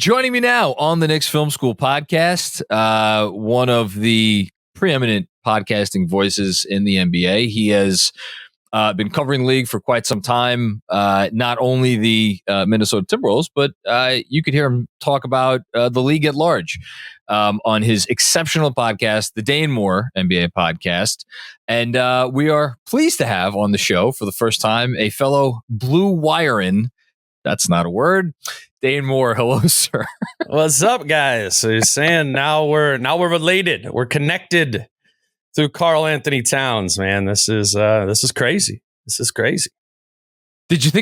Joining me now on the Knicks Film School podcast, one of the preeminent podcasting voices in the NBA. He has been covering the league for quite some time, not only the Minnesota Timberwolves, but you could hear him talk about the league at large on his exceptional podcast, the Dane Moore NBA podcast. And we are pleased to have on the show for the first time a fellow Blue Wirean. That's not a word. Dane Moore, hello, sir. What's up, guys? So you're saying now we're related. We're connected through Karl-Anthony Towns, man. This is crazy. This is crazy. Did you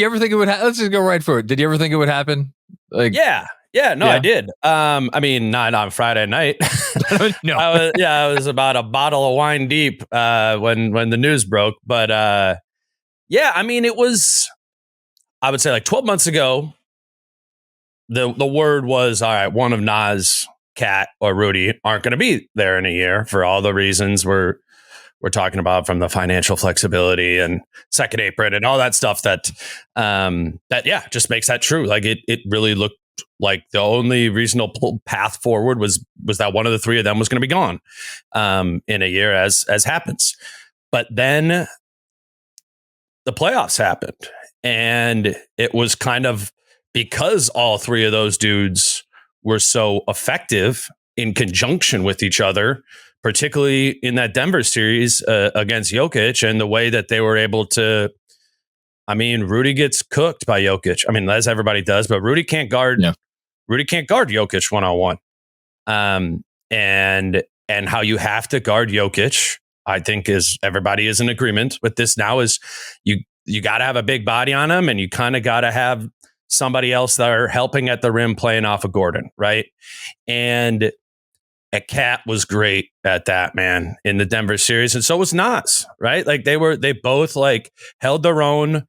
ever think it would happen? Let's just go right for it. Did you ever think it would happen? Yeah, I did. I mean, not on Friday night. No. I was about a bottle of wine deep when the news broke. But I mean, it was, I would say, like 12 months ago. The word was, all right, one of Naz, Cat, or Rudy aren't going to be there in a year for all the reasons we're talking about, from the financial flexibility and second apron and all that stuff that just makes that true. Like it really looked like the only reasonable path forward was that one of the three of them was going to be gone in a year, as happens. But then the playoffs happened, and it was kind of, because all three of those dudes were so effective in conjunction with each other, particularly in that Denver series against Jokic, and the way that they were able to, I mean, Rudy gets cooked by Jokic. I mean, as everybody does, but Rudy can't guard Jokic one-on-one. And how you have to guard Jokic, I think everybody is in agreement with this now, is you got to have a big body on him, and you kind of got to have somebody else that are helping at the rim playing off of Gordon, right? And a Cat was great at that, man, in the Denver series. And so was Naz, right? Like they both like held their own,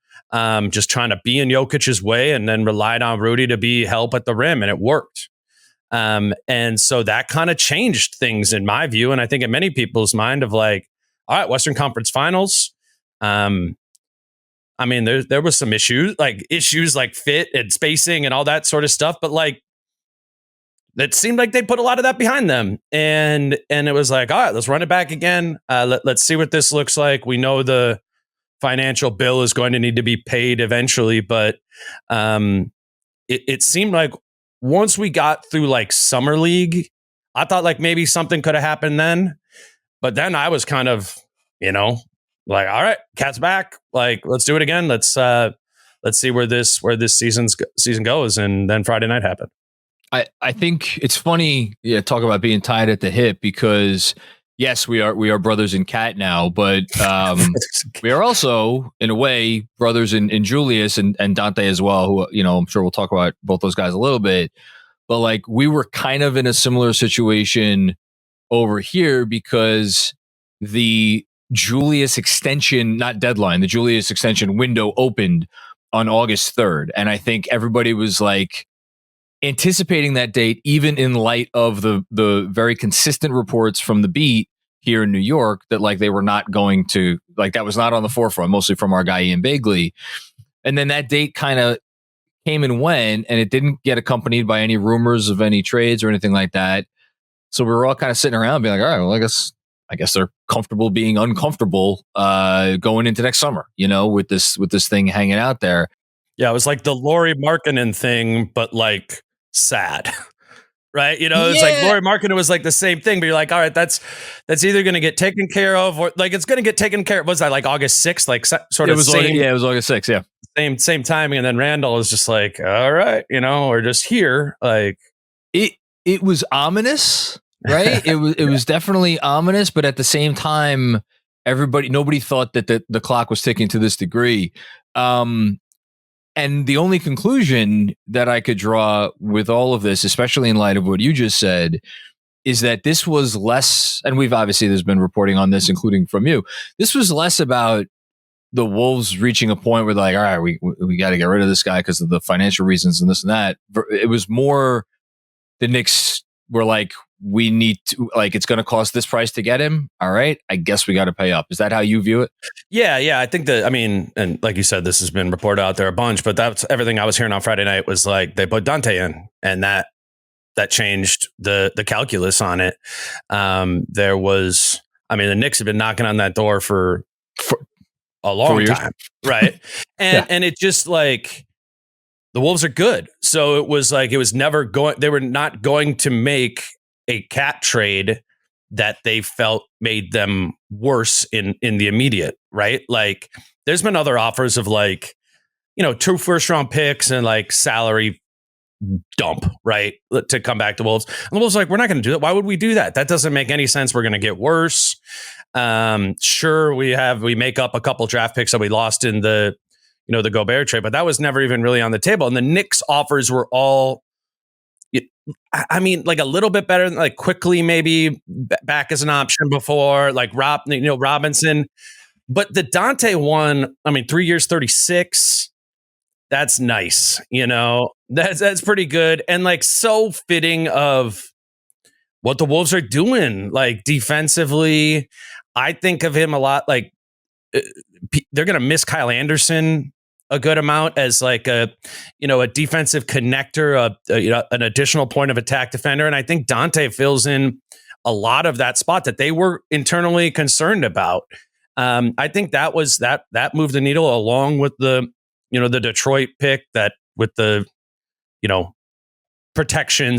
just trying to be in Jokic's way, and then relied on Rudy to be help at the rim, and it worked. And so that kind of changed things in my view, and I think in many people's mind, of like, all right, Western Conference Finals. I mean, there was some issues like fit and spacing and all that sort of stuff, but like it seemed like they put a lot of that behind them, and it was like, all right, let's run it back again. Let's see what this looks like. We know the financial bill is going to need to be paid eventually, but it seemed like once we got through like summer league, I thought like maybe something could have happened then, but then I was kind of, like, all right, Cat's back. Like, let's do it again. Let's see where this season goes. And then Friday night happened. I think it's funny, talk about being tied at the hip, because yes, we are brothers in Cat now, but we are also, in a way, brothers in Julius and Donte as well, who, I'm sure we'll talk about both those guys a little bit. But like, we were kind of in a similar situation over here, because the Julius extension, not deadline, the Julius extension window opened on August 3rd. And I think everybody was like anticipating that date, even in light of the very consistent reports from the beat here in New York that like they were not going to, like, that was not on the forefront, mostly from our guy Ian Begley. And then that date kind of came and went, and it didn't get accompanied by any rumors of any trades or anything like that. So we were all kind of sitting around being like, all right, well, I guess they're comfortable being uncomfortable going into next summer, with this thing hanging out there. Yeah, it was like the Lauri Markkanen thing, but like sad, right? It's like Lauri Markkanen was like the same thing, but you're like, all right, that's either going to get taken care of, or like it's going to get taken care of. Was that like August 6th? Like sort of same? It was August 6th. Yeah, same timing. And then Randle was just like, all right, or just here. Like it was ominous. Right. It was definitely ominous, but at the same time, nobody thought that the clock was ticking to this degree. And the only conclusion that I could draw with all of this, especially in light of what you just said, is that this was less, and there's been reporting on this, including from you. This was less about the Wolves reaching a point where they're like, all right, we got to get rid of this guy because of the financial reasons and this and that. It was more the Knicks were like, we need to, like, it's going to cost this price to get him. All right, I guess we got to pay up. Is that how you view it? Yeah. I think that, I mean, and like you said, this has been reported out there a bunch, but that's everything I was hearing on Friday night was like they put Donte in, and that changed the calculus on it. There was, I mean, the Knicks have been knocking on that door for a long time, right? And it just like the Wolves are good, so it was like it was never going. They were not going to make a cat trade that they felt made them worse in the immediate, right? Like there's been other offers of like, 2 first-round picks and like salary dump, right, to come back to Wolves. And the Wolves are like, we're not going to do that. Why would we do that? That doesn't make any sense. We're going to get worse. Sure, we make up a couple draft picks that we lost in the the Gobert trade, but that was never even really on the table. And the Knicks offers were all, I mean, like a little bit better than like quickly maybe back as an option before, like Robinson. But the Donte one, I mean, 3 years, 36. That's nice. That's pretty good. And like so fitting of what the Wolves are doing, like defensively. I think of him a lot. Like they're going to miss Kyle Anderson a good amount as like a defensive connector, an additional point of attack defender. And I think Donte fills in a lot of that spot that they were internally concerned about. I think that was that moved the needle along with the Detroit pick that with the,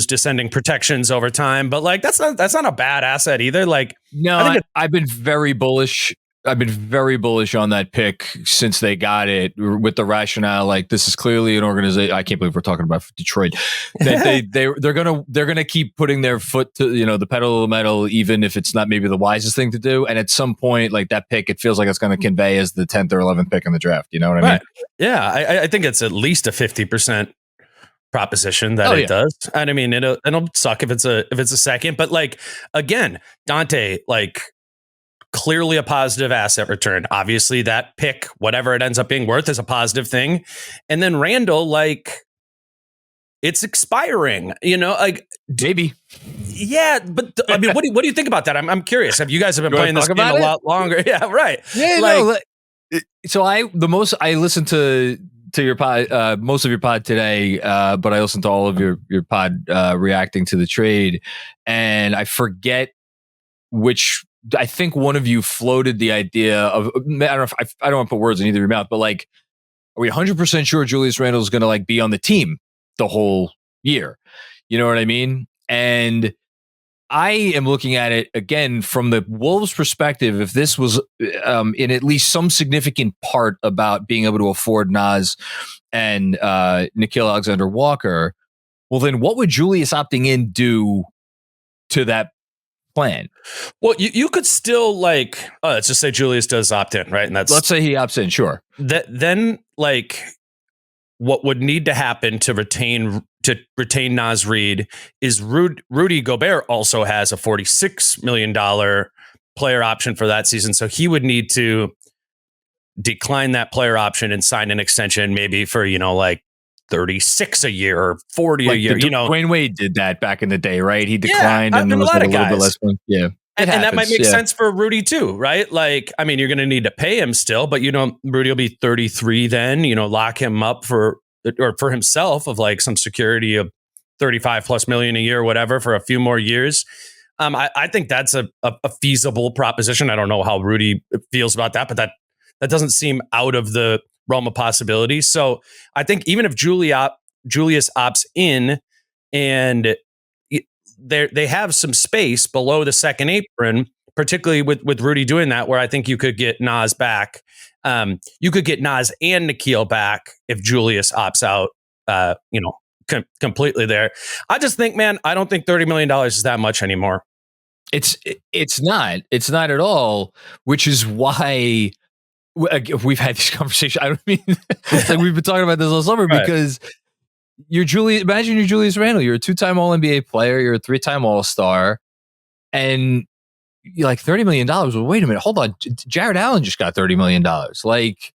descending protections over time. But like, that's not a bad asset either. Like, no, I've been very bullish. I've been very bullish on that pick since they got it, with the rationale like this is clearly an organization. I can't believe we're talking about Detroit. That they're gonna keep putting their foot to the pedal to the metal, even if it's not maybe the wisest thing to do. And at some point, like that pick, it feels like it's going to convey as the 10th or 11th pick in the draft. You know what I mean? Yeah, I think it's at least a 50% proposition that it does. And I mean, it'll suck if it's a second, but like again, Donte, like, clearly a positive asset return. Obviously, that pick, whatever it ends up being worth, is a positive thing. And then Randle, like, it's expiring. Like maybe. Yeah, but I mean, what do you think about that? I'm curious. Have you guys been playing this game a lot longer? Yeah, right. Yeah, so I listened to your pod, most of your pod today, but I listened to all of your pod reacting to the trade, and I forget which. I think one of you floated the idea of, I don't know if I don't want to put words in either of your mouth, but like, are we 100% sure Julius Randle is going to like be on the team the whole year? You know what I mean? And I am looking at it again from the Wolves' perspective. If this was in at least some significant part about being able to afford Naz and Nickeil Alexander-Walker, well, then what would Julius opting in do to that plan? Well, you could still like, let's just say Julius does opt in, right? And let's say he opts in, sure. Then like what would need to happen to retain Naz Reid is Rudy Gobert also has a $46 million player option for that season, so he would need to decline that player option and sign an extension, maybe for like 36 a year or 40 a year. Dwayne Wade did that back in the day, right? He declined and there was a little bit less. Yeah. And that might make sense for Rudy too, right? Like, I mean, you're going to need to pay him still, but Rudy will be 33 then, lock him up for himself of like some security of 35 plus million a year or whatever for a few more years. I think that's a feasible proposition. I don't know how Rudy feels about that, but that doesn't seem out of the realm of possibility. So I think even if Julius opts in and they have some space below the second apron, particularly with Rudy doing that, where I think you could get Naz back. You could get Naz and Nickeil back if Julius opts out, completely there. I just think, man, I don't think $30 million is that much anymore. It's not at all, which is why we've had this conversation. I don't mean like we've been talking about this all summer, right? Because imagine you're Julius Randle. You're a 2-time All-NBA player. You're a 3-time All-Star. And you're like $30 million. Well, wait a minute. Hold on. Jared Allen just got $30 million. Like,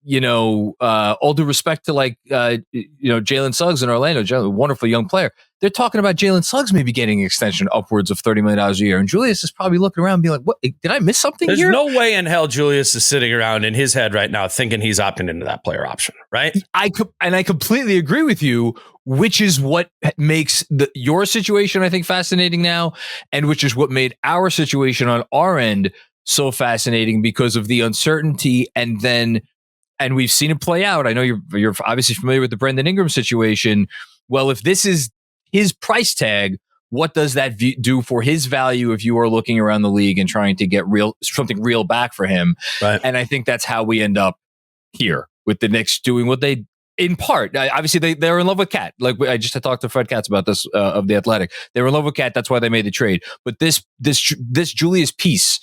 all due respect to Jalen Suggs in Orlando, a wonderful young player. They're talking about Jalen Suggs maybe getting an extension upwards of $30 million a year. And Julius is probably looking around and being like, what, did I miss something There's here? no way in hell Julius is sitting around in his head right now thinking he's opting into that player option, right? I completely agree with you, which is what makes your situation, I think, fascinating now, and which is what made our situation on our end so fascinating because of the uncertainty. And we've seen it play out. I know you're obviously familiar with the Brandon Ingram situation. Well, if this is his price tag, what does that do for his value if you are looking around the league and trying to get something real back for him? Right. And I think that's how we end up here with the Knicks doing what they, in part, obviously they're in love with Cat. Like I just talked to Fred Katz about this of The Athletic. They were in love with Cat. That's why they made the trade. But this Julius piece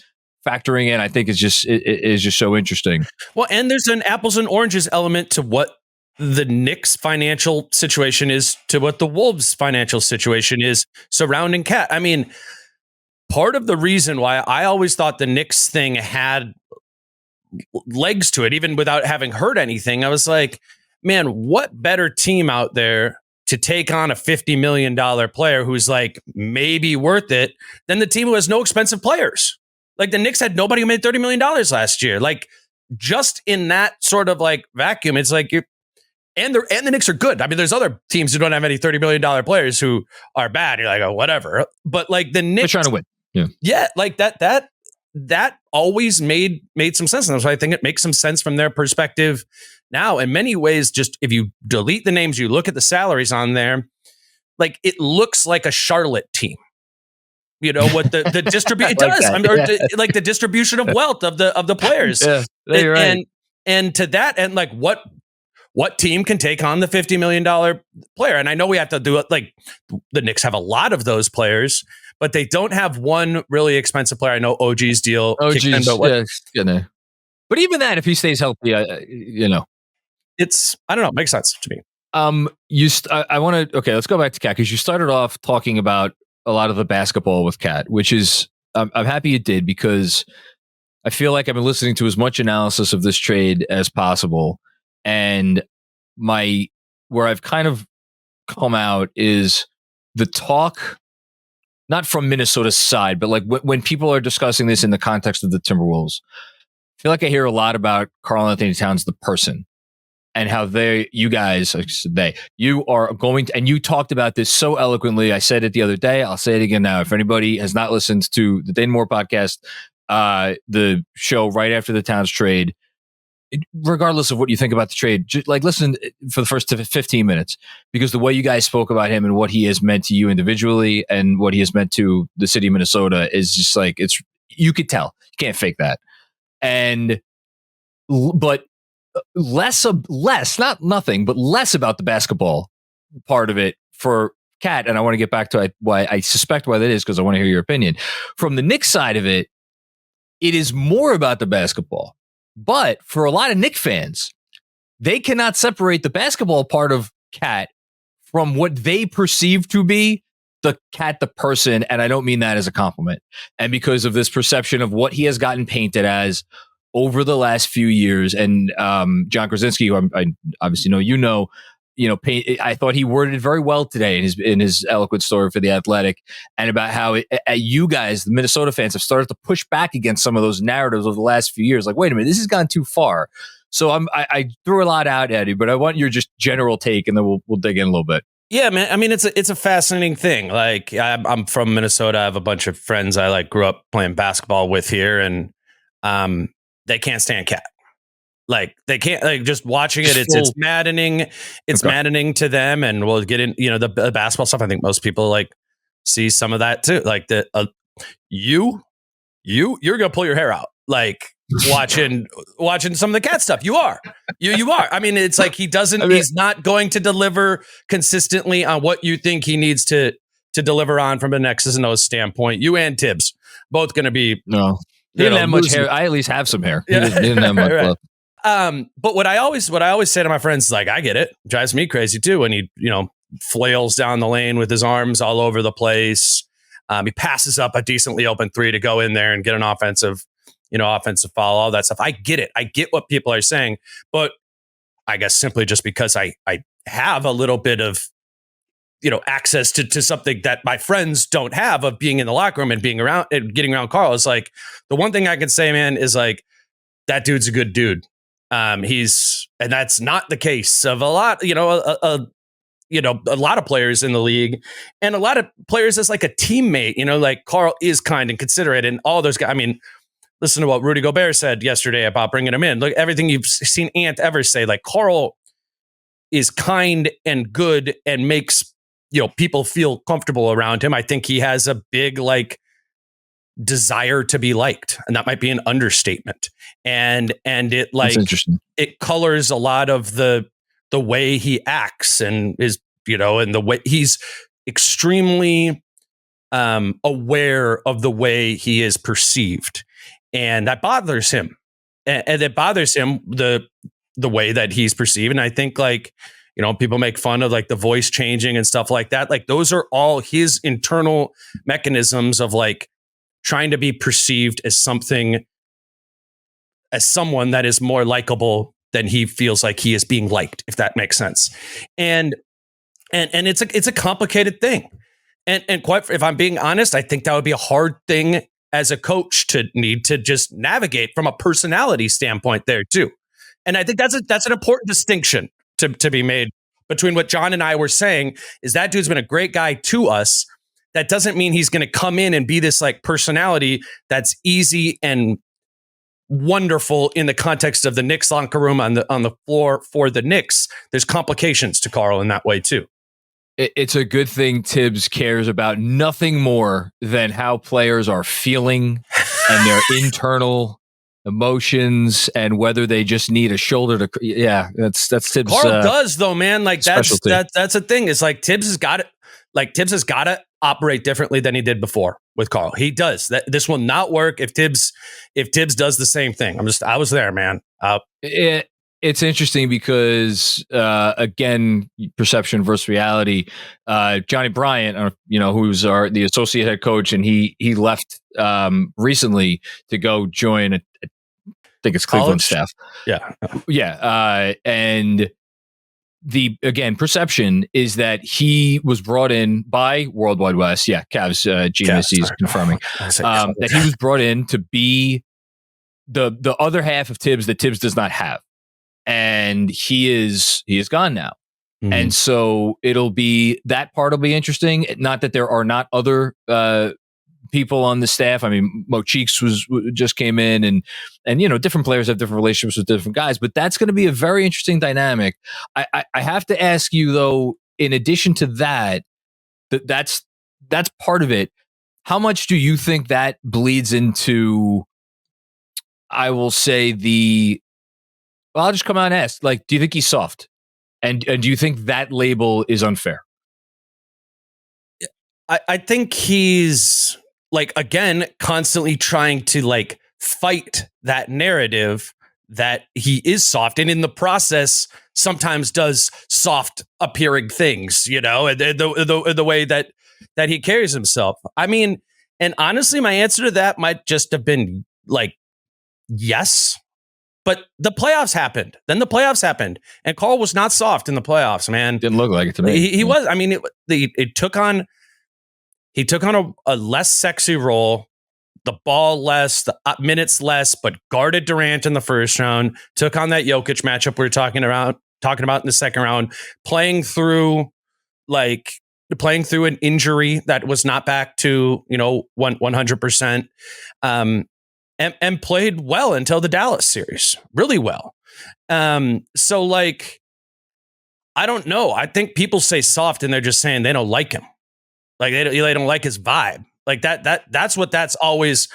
factoring in, I think is just so interesting. Well, and there's an apples and oranges element to what the Knicks financial situation is to what the Wolves financial situation is surrounding Cat. I mean, part of the reason why I always thought the Knicks thing had legs to it, even without having heard anything, I was like, man, what better team out there to take on a $50 million player who's like maybe worth it than the team who has no expensive players? Like the Knicks had nobody who made $30 million last year. Like just in that sort of like vacuum, it's like and the Knicks are good. I mean, there's other teams who don't have any $30 million players who are bad. You're like, oh, whatever. But like the Knicks, they're trying to win. Yeah, like that always made some sense. And that's why I think it makes some sense from their perspective now. In many ways, just if you delete the names, you look at the salaries on there, like it looks like a Charlotte team. You know what the distribution like does. I mean, like the distribution of wealth of the players. Yeah, you're right. And to that, and like what team can take on the $50 million player? And I know we have to do it. Like the Knicks have a lot of those players, but they don't have one really expensive player. I know OG's deal. But even that, if he stays healthy, it's, I don't know, makes sense to me. I want to, okay, let's go back to Cat, because you started off talking about a lot of the basketball with Cat, which is, I'm happy you did, because I feel like I've been listening to as much analysis of this trade as possible. And where I've kind of come out is the talk, not from Minnesota's side, but like when people are discussing this in the context of the Timberwolves, I feel like I hear a lot about Karl-Anthony Towns, the person, and how you are going to, and you talked about this so eloquently. I said it the other day. I'll say it again now. If anybody has not listened to the Dane Moore podcast, the show right after the Towns trade, regardless of what you think about the trade, just like listen for the first 15 minutes, because the way you guys spoke about him and what he has meant to you individually and what he has meant to the city of Minnesota is just like, you could tell. You can't fake that. But less, not nothing, but less about the basketball part of it for Cat. And I want to get back to why I suspect why that is, because I want to hear your opinion. From the Knicks side of it, it is more about the basketball. But for a lot of Knicks fans, they cannot separate the basketball part of Cat from what they perceive to be the Cat, the person. And I don't mean that as a compliment. And because of this perception of what he has gotten painted as over the last few years. And John Krasinski, who I obviously know, I thought he worded it very well today in his eloquent story for The Athletic, and about how you guys, the Minnesota fans, have started to push back against some of those narratives over the last few years. Like, wait a minute, this has gone too far. So I threw a lot out at you, but I want your just general take, and then we'll dig in a little bit. Yeah, man. I mean, it's a fascinating thing. Like, I'm from Minnesota. I have a bunch of friends I grew up playing basketball with here, and they can't stand Cat. Like they can't, just watching it. It's maddening. It's maddening to them. And we'll get in, the basketball stuff. I think most people see some of that too. Like you're going to pull your hair out, like watching some of the Cat stuff. You are. I mean, it's like he's not going to deliver consistently on what you think he needs to deliver on from an X's and O's standpoint. You and Tibbs both going to be. No, he didn't have much hair. I at least have some hair. Yeah. He didn't have much left. But what I always say to my friends is like, I get it. Drives me crazy too when he, flails down the lane with his arms all over the place. He passes up a decently open three to go in there and get an offensive offensive foul, all that stuff. I get it. I get what people are saying, but I guess simply just because I have a little bit of, access to something that my friends don't have, of being in the locker room and being around and getting around Karl, is like, the one thing I can say, man, is like, that dude's a good dude. And that's not the case of a lot, a lot of players in the league, and a lot of players as like a teammate, like Karl is kind and considerate, and all those guys. I mean, listen to what Rudy Gobert said yesterday about bringing him in. Look, everything you've seen Ant ever say, like, Karl is kind and good and makes, people feel comfortable around him. I think he has a big, like, desire to be liked, and that might be an understatement. And it, like, it colors a lot of the way he acts and is, and the way he's extremely aware of the way he is perceived, and that bothers him. And it bothers him the way that he's perceived. And I think, like, people make fun of like the voice changing and stuff like that. Like, those are all his internal mechanisms of like trying to be perceived as someone that is more likable than he feels like he is being liked, if that makes sense. And it's a complicated thing. And quite, if I'm being honest, I think that would be a hard thing as a coach to need to just navigate from a personality standpoint there too. And I think that's an important distinction to be made between what John and I were saying, is that dude's been a great guy to us. That doesn't mean he's going to come in and be this like personality that's easy and wonderful in the context of the Knicks locker room on the floor for the Knicks. There's complications to Karl in that way too. It's a good thing Tibbs cares about nothing more than how players are feeling and their internal emotions, and whether they just need a shoulder to. Yeah, that's Tibbs. Karl does though, man. Like that's a thing. It's like Tibbs has got it. Like Tibbs has got to operate differently than he did before with Karl. He does that. This will not work if Tibbs does the same thing. I was there, man. It's interesting because again, perception versus reality. Johnny Bryant, who was the associate head coach, and he left recently to go join I think it's Cleveland staff. Yeah. And the perception is that he was brought in by Worldwide West. Yeah, Cavs genius is confirming that he was brought in to be the other half of Tibbs that Tibbs does not have, and he is gone now. Mm-hmm. And so that part will be interesting. Not that there are not other people on the staff. I mean, Mo Cheeks just came in, and different players have different relationships with different guys, but that's going to be a very interesting dynamic. I have to ask you though, in addition to that's part of it. How much do you think that bleeds into, I will say I'll just come out and ask, like, do you think he's soft? And do you think that label is unfair? I think he's, like, again, constantly trying to like fight that narrative that he is soft, and in the process sometimes does soft appearing things, and the way that he carries himself. I mean, and honestly, my answer to that might just have been like, yes. But the playoffs happened. Then the playoffs happened, and Karl was not soft in the playoffs, man. Didn't look like it to me. He was. I mean, it took on. He took on a less sexy role, the ball less, the minutes less, but guarded Durant in the first round. Took on that Jokic matchup we were talking about in the second round, playing through an injury that was not back to 100%. And played well until the Dallas series, really well. So, like, I don't know. I think people say soft, and they're just saying they don't like him. Like they don't like his vibe. Like that's what that's always,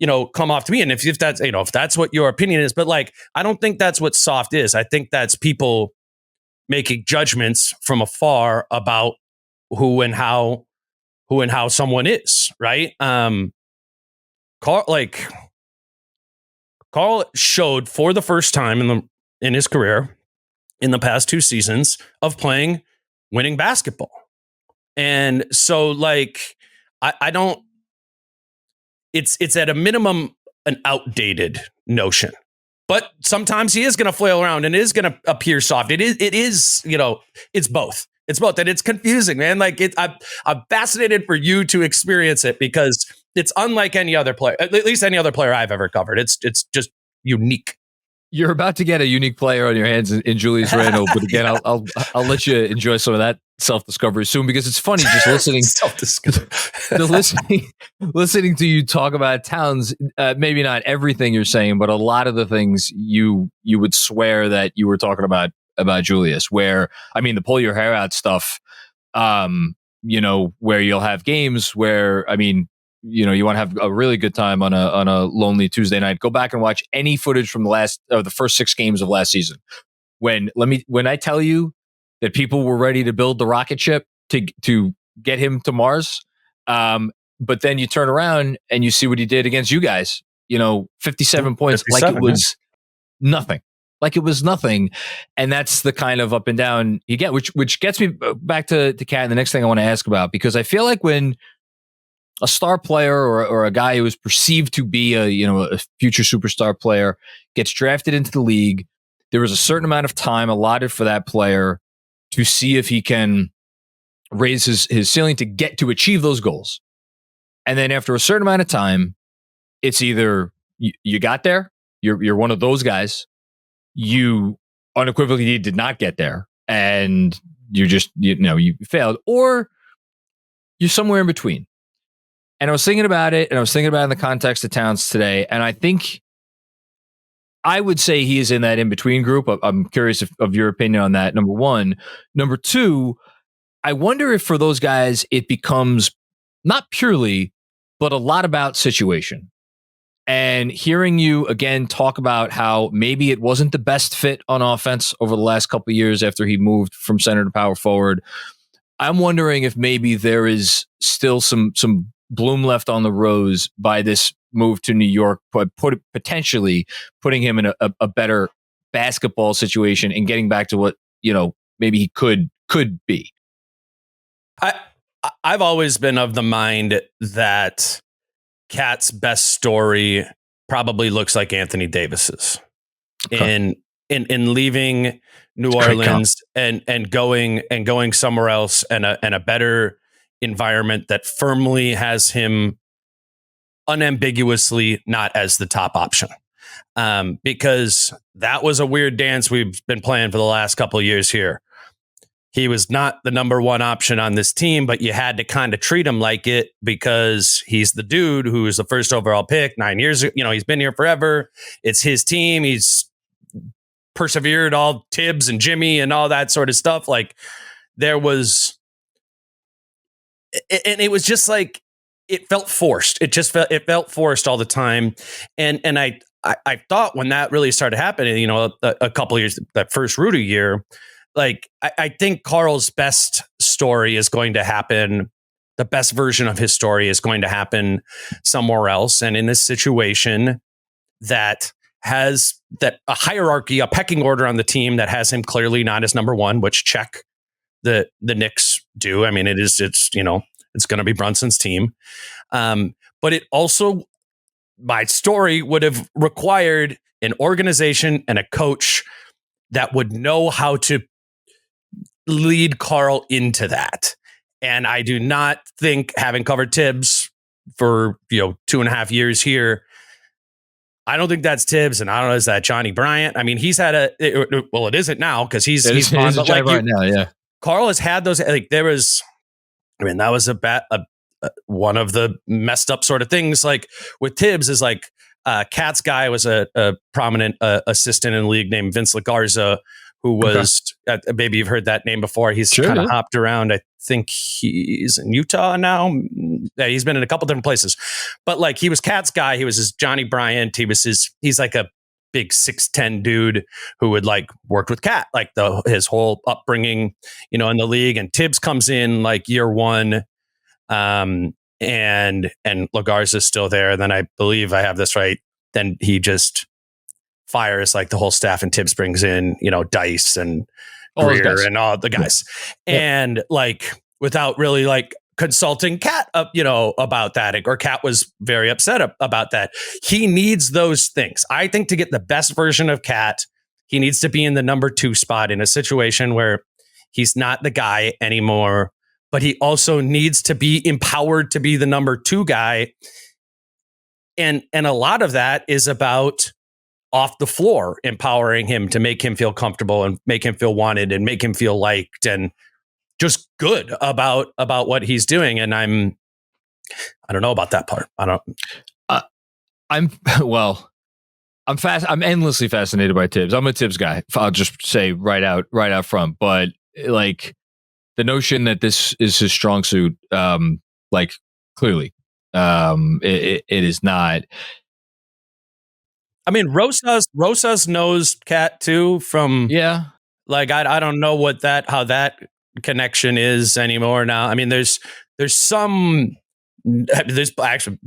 come off to me. And if that's, if that's what your opinion is, but like, I don't think that's what soft is. I think that's people making judgments from afar about who and how someone is, right? Karl showed for the first time in his career in the past 2 seasons of playing winning basketball. And so, like, I don't, it's at a minimum an outdated notion. But sometimes he is going to flail around and is going to appear soft. It is, it's both. It's both. And it's confusing, man. Like I'm fascinated for you to experience it because it's unlike any other player, at least any other player I've ever covered. It's just unique. You're about to get a unique player on your hands in Julius Randle, but again, I'll let you enjoy some of that self-discovery soon because it's funny just listening listening to you talk about Towns. Maybe not everything you're saying, but a lot of the things you would swear that you were talking about Julius. Where I mean, the pull your hair out stuff. Where you'll have games where I mean. You want to have a really good time on a lonely Tuesday night. Go back and watch any footage from the first 6 games of last season. When I tell you that people were ready to build the rocket ship to get him to Mars, but then you turn around and you see what he did against you guys. 57 points, like it was nothing. Like it was nothing, and that's the kind of up and down you get, which gets me back to Kat and the next thing I want to ask about because I feel like when a star player or a guy who is perceived to be a future superstar player gets drafted into the league, there is a certain amount of time allotted for that player to see if he can raise his ceiling to achieve those goals. And then after a certain amount of time, it's either you got there, you're one of those guys, you unequivocally did not get there, and you just you failed, or you're somewhere in between. And I was thinking about it, and I was thinking about it in the context of Towns today, and I think I would say he is in that in-between group. I'm curious of your opinion on that, number one. Number two, I wonder if for those guys it becomes not purely, but a lot about situation. And hearing you, again, talk about how maybe it wasn't the best fit on offense over the last couple of years after he moved from center to power forward, I'm wondering if maybe there is still some bloom left on the rose by this move to New York, but potentially putting him in a better basketball situation and getting back to what maybe he could be. I've always been of the mind that Cat's best story probably looks like Anthony Davis's in leaving New Orleans and going somewhere else and a better environment that firmly has him unambiguously not as the top option. Because that was a weird dance we've been playing for the last couple of years here. He was not the number one option on this team, but you had to kind of treat him like it because he's the dude who was the first overall pick 9 years ago. He's been here forever. It's his team. He's persevered all Tibbs and Jimmy and all that sort of stuff. Like there was, and it was just like, it felt forced. It felt forced all the time. And I thought when that really started happening, a couple of years, that first Rudy year, like I think Karl's best story is going to happen. The best version of his story is going to happen somewhere else. And in this situation that has a hierarchy, a pecking order on the team that has him clearly not as number one, which check the Knicks do. I mean, it's going to be Brunson's team. But it also, my story would have required an organization and a coach that would know how to lead Karl into that. And I do not think, having covered Tibbs for 2.5 years here, I don't think that's Tibbs, and I don't know, is that Johnny Bryant? I mean, he's had it isn't now because he's gone, but like right now, yeah. Karl has had those, like there was, that was one of the messed up sort of things, like with Tibbs is like Cat's guy was a prominent assistant in the league named Vince LaGarza, who was, maybe you've heard that name before. He's kind of hopped around. I think he's in Utah now. Yeah, he's been in a couple different places, but like he was Cat's guy. He was his Johnny Bryant. He's like a big 6'10" dude who would like worked with Cat, like his whole upbringing, in the league. And Tibbs comes in like year one. And LaGarza's still there. And then I believe I have this right. Then he just fires like the whole staff, and Tibbs brings in, Dice and Greer and all the guys. Yeah. And like, without really like consulting Cat, about that, or Cat was very upset about that. He needs those things. I think to get the best version of Cat, he needs to be in the number 2 spot in a situation where he's not the guy anymore, but he also needs to be empowered to be the number 2 guy. And a lot of that is about off the floor, empowering him to make him feel comfortable and make him feel wanted and make him feel liked and just good about what he's doing. And I don't know about that part. I'm endlessly fascinated by Tibbs. I'm a Tibbs guy. I'll just say right out front. But like the notion that this is his strong suit, clearly, it is not. I mean, Rosas knows Cat too from Like I don't know how that connection is anymore now. I mean, there's actually,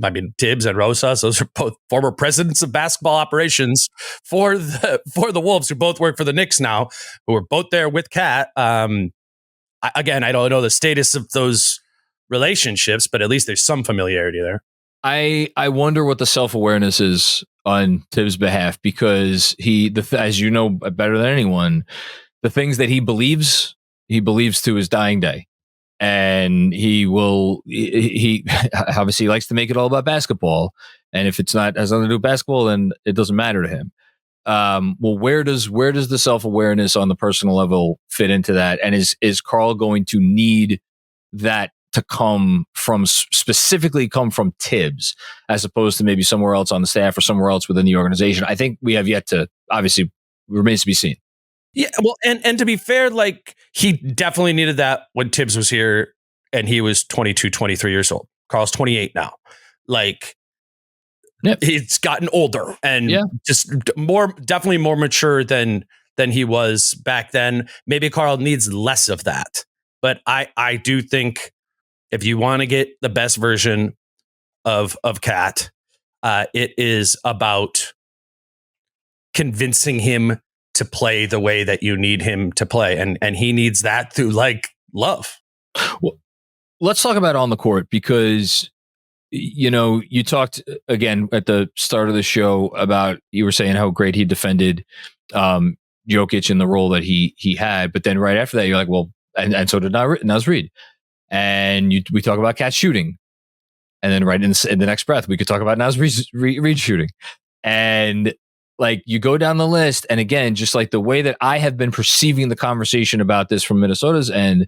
I mean, Tibbs and Rosas, those are both former presidents of basketball operations for the Wolves, who both work for the Knicks now, who are both there with Cat. Again, I don't know the status of those relationships, but at least there's some familiarity there. I wonder what the self-awareness is on Tibbs' behalf, because as you know better than anyone, the things that he believes to his dying day. And he obviously likes to make it all about basketball. And if it's not has nothing to do with basketball, then it doesn't matter to him. Well, where does the self-awareness on the personal level fit into that? And is Karl going to need that to specifically come from Tibbs, as opposed to maybe somewhere else on the staff or somewhere else within the organization? I think we have yet to, obviously, remains to be seen. Yeah, well, and to be fair, like, he definitely needed that when Tibbs was here and he was 22, 23 years old. Karl's 28 now. Like, he's gotten older and just definitely more mature than he was back then. Maybe Karl needs less of that. But I do think if you want to get the best version of Cat, it is about convincing him to play the way that you need him to play. And he needs that through, like, love. Well, let's talk about on the court, because, you know, you talked again at the start of the show about, you were saying how great he defended Jokic in the role that he had. But then right after that, you're like, well, and so did Naz Reid. And we talk about Cat shooting. And then right in the next breath, we could talk about Naz Reid shooting. And like, you go down the list, and again, just like the way that I have been perceiving the conversation about this from Minnesota's end,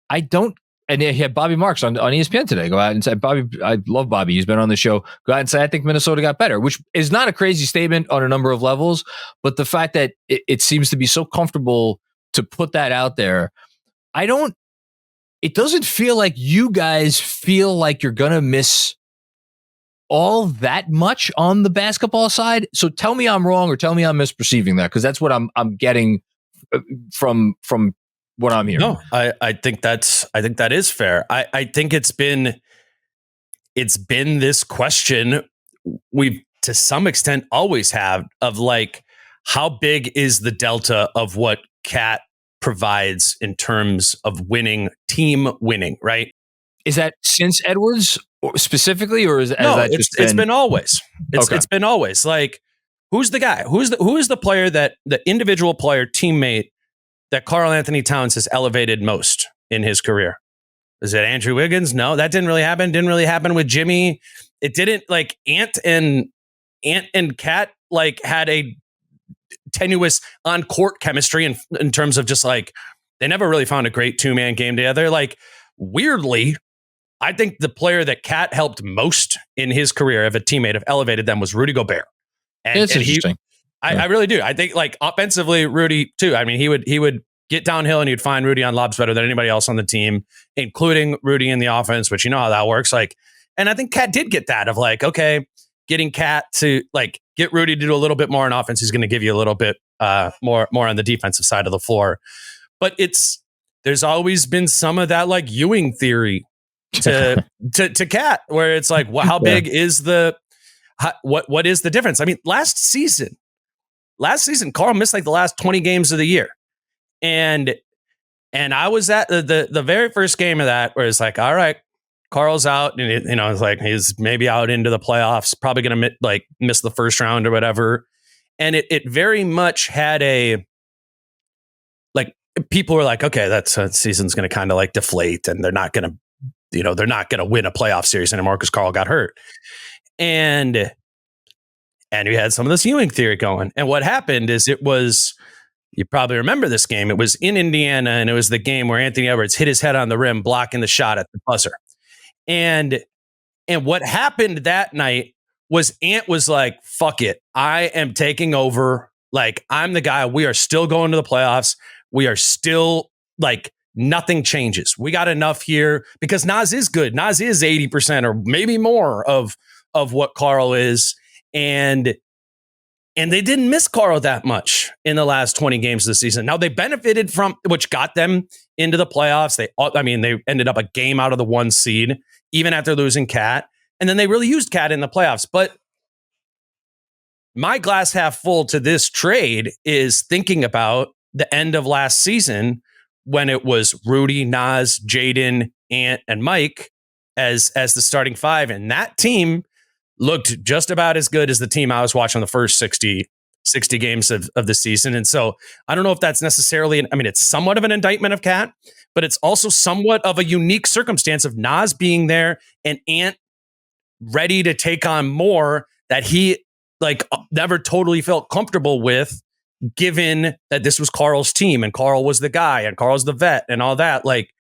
and he had Bobby Marks on ESPN today go out and say, Bobby, I love Bobby, he's been on the show, go out and say, I think Minnesota got better, which is not a crazy statement on a number of levels, but the fact that it seems to be so comfortable to put that out there, it doesn't feel like you guys feel like you're going to miss all that much on the basketball side. So tell me I'm wrong, or tell me I'm misperceiving that, because that's what I'm getting from what I'm hearing. No, I think that is fair. I think it's been this question we've to some extent always have, of like, how big is the delta of what Cat provides in terms of team winning, right? Is that since Edwards specifically, or is it's been always. It's been always like, who's the guy? Who is the player, that the individual player, teammate, that Karl-Anthony Towns has elevated most in his career? Is it Andrew Wiggins? No, that didn't really happen. Didn't really happen with Jimmy. It didn't, like, Ant and Cat like had a tenuous on court chemistry in terms of just like, they never really found a great 2-man game together. Like, weirdly, I think the player that Cat helped most in his career, of a teammate, have elevated them, was Rudy Gobert. It's interesting. I really do. I think, like, offensively, Rudy too. I mean, he would get downhill and he'd find Rudy on lobs better than anybody else on the team, including Rudy in the offense, which you know how that works. Like, and I think Cat did get that, of like, okay, getting Cat to like get Rudy to do a little bit more on offense, he's going to give you a little bit more on the defensive side of the floor. But there's always been some of that, like, Ewing theory to Cat, where it's like, well, how big is what is the difference? I mean, last season, Karl missed like the last 20 games of the year. And And I was at the very first game of that where it's like, all right, Karl's out, and it's like he's maybe out into the playoffs, probably going to miss the first round or whatever. And it very much had a, like, people were like, okay, that season's going to kind of like deflate, and they're not going to win a playoff series anymore because Karl got hurt. And we had some of this Ewing theory going. And what happened is you probably remember this game. It was in Indiana, and it was the game where Anthony Edwards hit his head on the rim, blocking the shot at the buzzer. And what happened that night was Ant was like, fuck it. I am taking over. Like, I'm the guy. We are still going to the playoffs. We are still, like, nothing changes. We got enough here because Naz is good. Naz is 80% or maybe more of what Karl is. And they didn't miss Karl that much in the last 20 games of the season. Now, they benefited from, which got them into the playoffs. They ended up a game out of the 1 seed, even after losing Cat. And then they really used Cat in the playoffs. But my glass half full to this trade is thinking about the end of last season when it was Rudy, Naz, Jaden, Ant, and Mike as the starting 5. And that team looked just about as good as the team I was watching the first 60 games of the season. And so I don't know if that's necessarily, it's somewhat of an indictment of Cat, but it's also somewhat of a unique circumstance of Naz being there and Ant ready to take on more that he never totally felt comfortable with, given that this was Karl's team and Karl was the guy and Karl's the vet and all that. Like,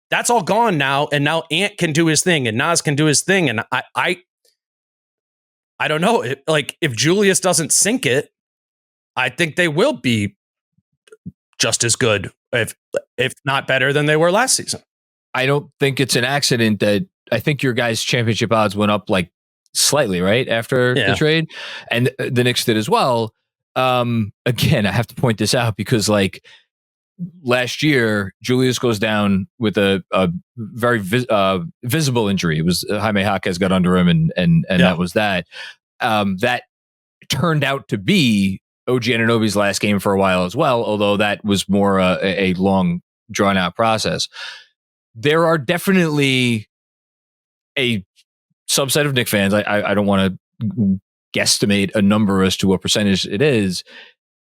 that's all gone now. And now Ant can do his thing and Naz can do his thing. And I don't know. If Julius doesn't sink it, I think they will be just as good, if not better than they were last season. I don't think it's an accident that I think your guys' championship odds went up like slightly, right, after the trade, and the Knicks did as well. Again, I have to point this out because, like, last year, Julius goes down with a very visible injury. It was Jaime Jaquez got under him, and that was that. That turned out to be OG Anunoby's last game for a while as well, although that was more a long, drawn-out process. There are definitely a subset of Knicks fans, I don't want to guesstimate a number as to what percentage it is,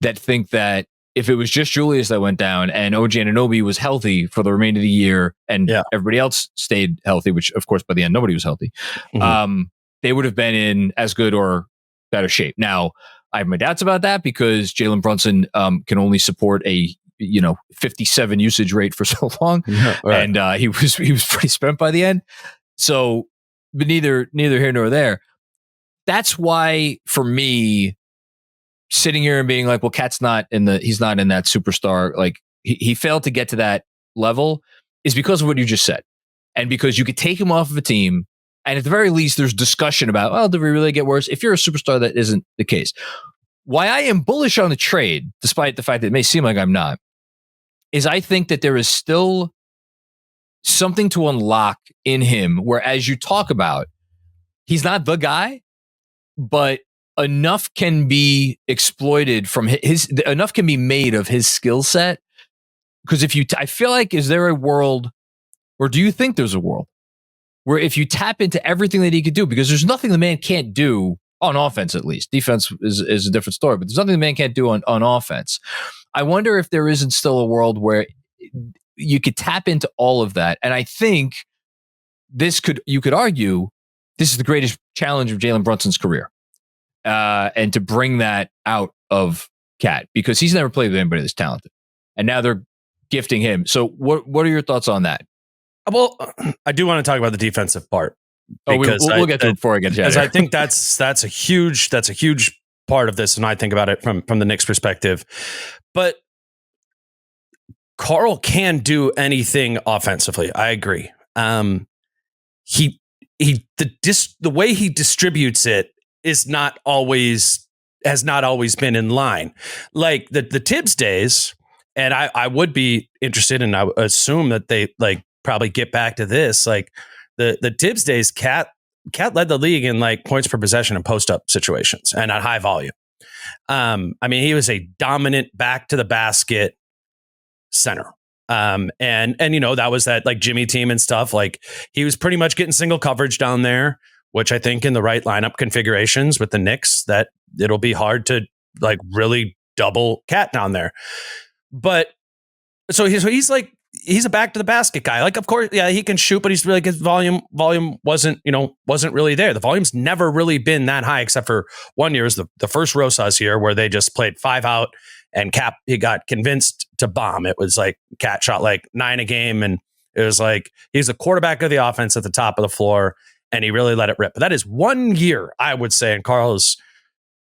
that think that if it was just Julius that went down and OG Anunoby was healthy for the remainder of the year and everybody else stayed healthy, which of course by the end nobody was healthy, they would have been in as good or better shape. Now, I have my doubts about that because Jalen Brunson can only support a 57 usage rate for so long, and he was pretty spent by the end. So, but neither here nor there. That's why, for me, sitting here and being like, well, he's not in that superstar, like he failed to get to that level, is because of what you just said. And because you could take him off of a team, and at the very least, there's discussion about, well, did we really get worse? If you're a superstar, that isn't the case. Why I am bullish on the trade, despite the fact that it may seem like I'm not, is I think that there is still something to unlock in him where, as you talk about, he's not the guy, but enough can be exploited from enough can be made of his skill set. Because I feel like, is there a world, or do you think there's a world where if you tap into everything that he could do, because there's nothing the man can't do on offense, at least. Defense is a different story, but there's nothing the man can't do on offense. I wonder if there isn't still a world where you could tap into all of that. And I think you could argue this is the greatest challenge of Jalen Brunson's career. And to bring that out of Cat, because he's never played with anybody that's talented. And now they're gifting him. So what are your thoughts on that? Well, I do want to talk about the defensive part. We'll get to it before I get to that. Because I think that's a huge part of this, and I think about it from the Knicks' perspective. But Karl can do anything offensively. I agree. The way he distributes it has not always been in line. Like the Tibbs days, and I would be interested, and I assume that they probably get back to this. Like the Tibbs days, Cat led the league in points per possession and post up situations and at high volume. He was a dominant back to the basket center. And that was that like Jimmy team and stuff. Like he was pretty much getting single coverage down there, which I think in the right lineup configurations with the Knicks, that it'll be hard to like really double Cat down there. But so he's like, he's a back to the basket guy. Like, of course, yeah, he can shoot, but he's really, his volume wasn't really there. The volume's never really been that high, except for 1 year, is the first Rosas year where they just played 5 out and Cap, he got convinced to bomb. It was like Cat shot like 9 a game. And it was like, he's the quarterback of the offense at the top of the floor and he really let it rip. But that is 1 year, I would say, in Karl's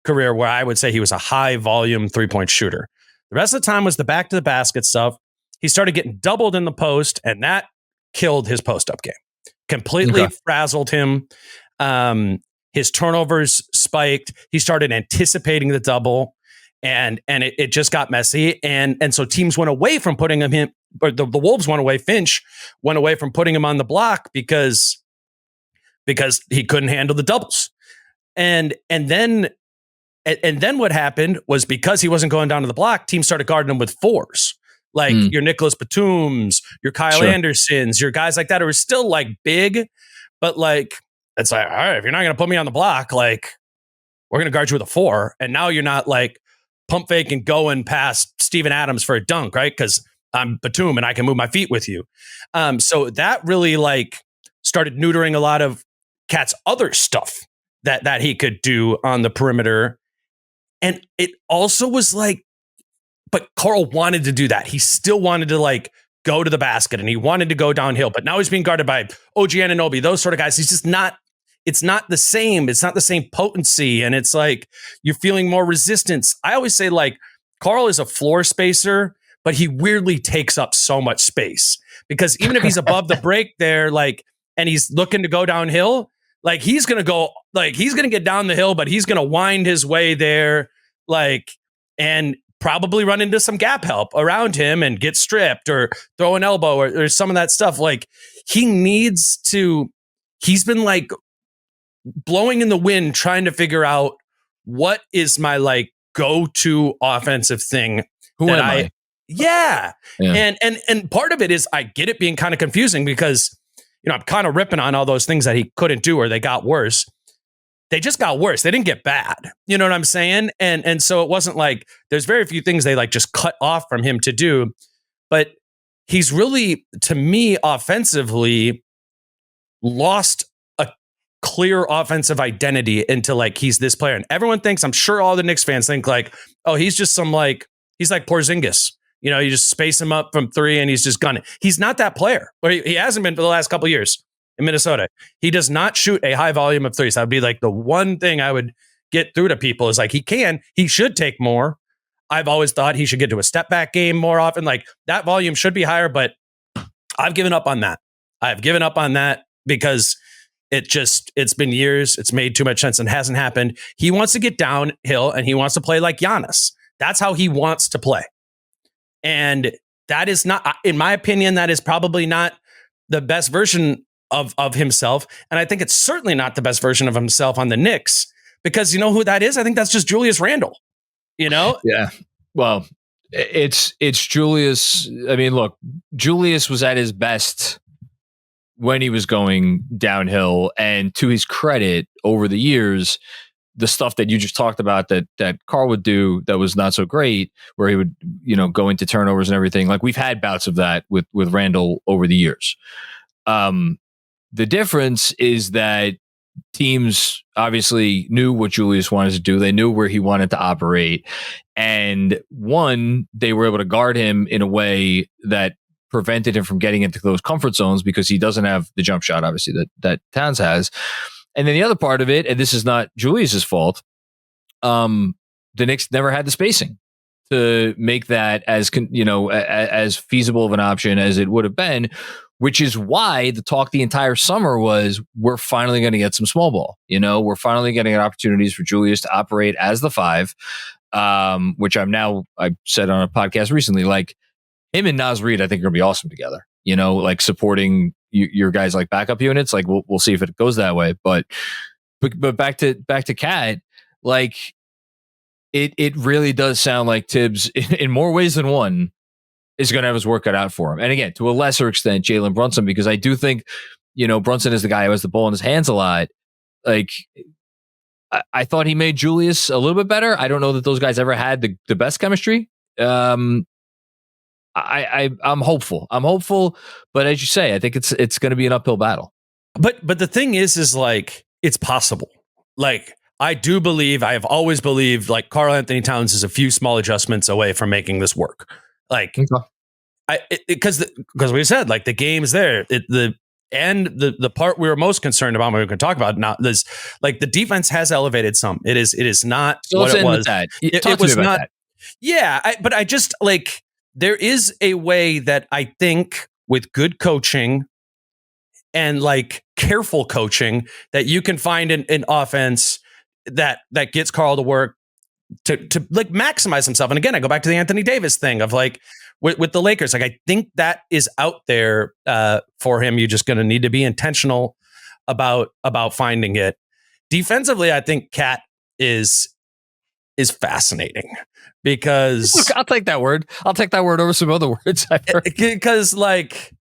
career where I would say he was a high volume 3-point shooter. The rest of the time was the back to the basket stuff. He started getting doubled in the post, and that killed his post-up game. Completely frazzled him. His turnovers spiked. He started anticipating the double, and it just got messy. And so teams went away from putting him in, or the Wolves went away. Finch went away from putting him on the block because he couldn't handle the doubles. And then what happened was, because he wasn't going down to the block, teams started guarding him with 4s. Like your Nicholas Batums, your Kyle Andersons, your guys like that, who are still like big, but like, it's like, all right, if you're not going to put me on the block, like we're going to guard you with a 4. And now you're not like pump fake and going past Steven Adams for a dunk, right? Because I'm Batum and I can move my feet with you. So that really like started neutering a lot of Cat's other stuff that he could do on the perimeter. And it also was like, but Karl wanted to do that. He still wanted to like go to the basket and he wanted to go downhill, but now he's being guarded by OG Anunoby, those sort of guys. He's just not, it's not the same. It's not the same potency. And it's like, you're feeling more resistance. I always say like Karl is a floor spacer, but he weirdly takes up so much space, because even if he's above the break there, like, and he's looking to go downhill, like he's going to get down the hill, but he's going to wind his way there, like, and probably run into some gap help around him and get stripped or throw an elbow or some of that stuff. Like he's been like blowing in the wind, trying to figure out what is my like go-to offensive thing. Who am I? Yeah. And part of it is, I get it being kind of confusing because, I'm kind of ripping on all those things that he couldn't do or they got worse. They just got worse. They didn't get bad. You know what I'm saying? And so it wasn't like, there's very few things they like just cut off from him to do. But he's really, to me, offensively lost a clear offensive identity into like, he's this player. And everyone thinks, I'm sure all the Knicks fans think like, oh, he's just some like, he's like Porzingis. You just space him up from 3 and he's just gunning. He's not that player. Or he hasn't been for the last couple of years. In Minnesota, he does not shoot a high volume of 3s. That would be like the one thing I would get through to people, is like, he should take more. I've always thought he should get to a step back game more often. Like that volume should be higher, but I've given up on that. I've given up on that because it's been years. It's made too much sense and hasn't happened. He wants to get downhill and he wants to play like Giannis. That's how he wants to play. And that is not, in my opinion, that is probably not the best version of himself. And I think it's certainly not the best version of himself on the Knicks, because you know who that is? I think that's just Julius Randle, Yeah. Well, it's Julius. I mean, look, Julius was at his best when he was going downhill, and to his credit, over the years, the stuff that you just talked about that Karl would do that was not so great, where he would, go into turnovers and everything. Like we've had bouts of that with Randle over the years. The difference is that teams obviously knew what Julius wanted to do. They knew where he wanted to operate. And they were able to guard him in a way that prevented him from getting into those comfort zones, because he doesn't have the jump shot, obviously, that Towns has. And then the other part of it, and this is not Julius's fault, the Knicks never had the spacing to make that as feasible of an option as it would have been, which is why the talk the entire summer was, we're finally going to get some small ball. We're finally getting opportunities for Julius to operate as the 5, which I said on a podcast recently, like him and Naz Reid, I think are going to be awesome together, like supporting your guys like backup units. Like we'll see if it goes that way. But back to Cat, like it really does sound like Tibbs in more ways than one is going to have his work cut out for him. And again, to a lesser extent, Jalen Brunson, because I do think, Brunson is the guy who has the ball in his hands a lot. Like, I thought he made Julius a little bit better. I don't know that those guys ever had the best chemistry. I'm hopeful. But as you say, I think it's going to be an uphill battle. But the thing is like, it's possible. Like, I have always believed like Karl-Anthony Towns is a few small adjustments away from making this work. Like, because we said, like, the game's there. The part we were most concerned about, we can talk about now, is like the defense has elevated some. It is not what it was. It was not. That. Yeah, but I just like, there is a way that I think with good coaching and like careful coaching that you can find an offense that gets Karl to work to like maximize himself. And again, I go back to the Anthony Davis thing of like with the Lakers. Like, I think that is out there for him. You're just going to need to be intentional about finding it. Defensively, I think Cat is fascinating because look, I'll take that word. I'll take that word over some other words I've heard. Because like,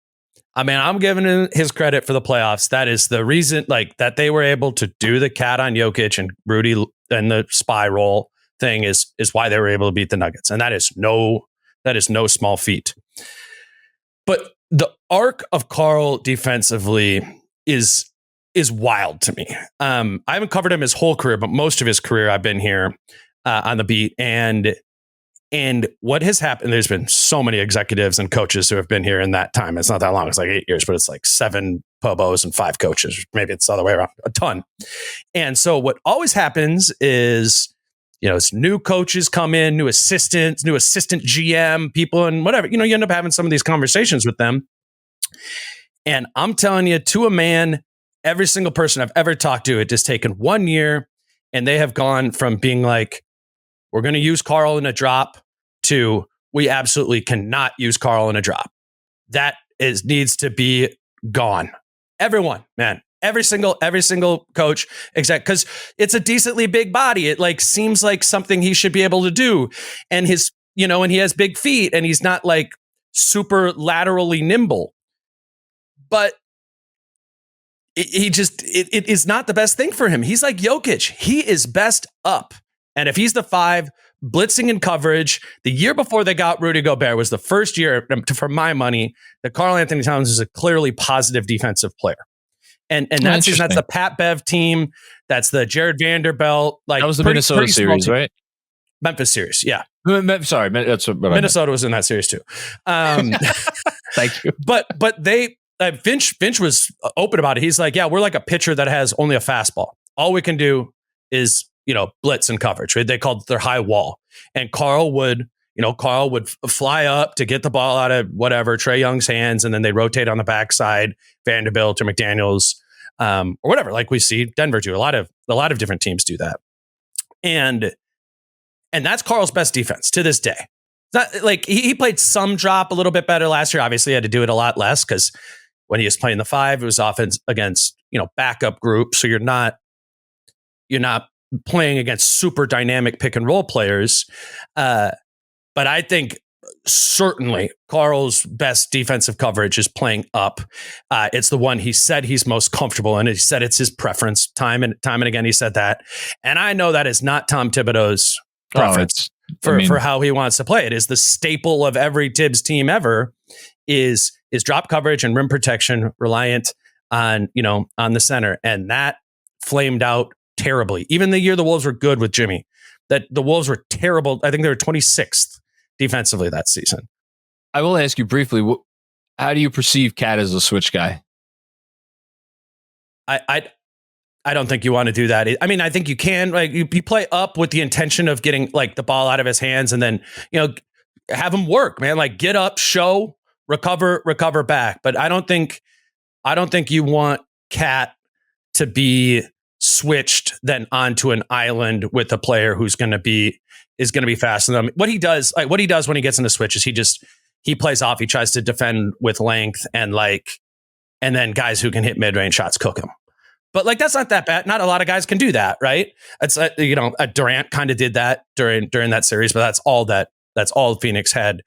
I mean, I'm giving him his credit for the playoffs. That is the reason, like, that they were able to do the cat on Jokic and Rudy and the spy roll thing is why they were able to beat the Nuggets. And that is no small feat. But the arc of Karl defensively is wild to me. I haven't covered him his whole career, but most of his career I've been here on the beat. And what has happened, there's been so many executives and coaches who have been here in that time. It's not that long. It's like 8 years, but it's like 7 Pobos and 5 coaches. Maybe it's the other way around, a ton. And so what always happens is, as new coaches come in, new assistant GM people and whatever, you end up having some of these conversations with them. And I'm telling you, to a man, every single person I've ever talked to, it has taken 1 year and they have gone from being like, we're going to use Karl in a drop to we absolutely cannot use Karl in a drop. That needs to be gone. Everyone, man, every single coach, except because it's a decently big body. It like seems like something he should be able to do. And and he has big feet and he's not like super laterally nimble, but it is not the best thing for him. He's like Jokic. He is best up. And if he's the 5, blitzing in coverage, the year before they got Rudy Gobert was the first year, for my money, that Karl-Anthony Towns is a clearly positive defensive player. And that's the Pat Bev team. That's the Jared Vanderbilt. Like, that was the Minnesota series, right? Memphis series, yeah. Sorry, that's what Minnesota was in that series too. Thank you. But they Finch was open about it. He's like, yeah, we're like a pitcher that has only a fastball. All we can do is blitz and coverage, right? They called it their high wall. And Karl would fly up to get the ball out of whatever, Trae Young's hands, and then they rotate on the backside, Vanderbilt or McDaniels, or whatever, like we see Denver do. A lot of different teams do that. And that's Karl's best defense to this day. Not like he played some drop a little bit better last year. Obviously, he had to do it a lot less because when he was playing the 5, it was often against backup groups. So you're not playing against super dynamic pick and roll players. But I think certainly Karl's best defensive coverage is playing up. It's the one he said he's most comfortable in. He said it's his preference time and again. He said that. And I know that is not Tom Thibodeau's preference for how he wants to play. It is the staple of every Tibbs team ever is drop coverage and rim protection reliant on the center. And that flamed out terribly. Even the year the Wolves were good with Jimmy, that the Wolves were terrible. I think they were 26th defensively that season. I will ask you briefly, how do you perceive Cat as a switch guy? I don't think you want to do that. I mean, I think you can, like, you play up with the intention of getting like the ball out of his hands and then, have him work, man, like get up, show, recover back. But I don't think you want Cat to be switched then onto an island with a player who's going to be faster than them. What he does when he gets in the switch is he plays off. He tries to defend with length and then guys who can hit mid-range shots cook him. But like, that's not that bad. Not a lot of guys can do that, right? It's Durant kind of did that during that series, but that's all that That's all Phoenix had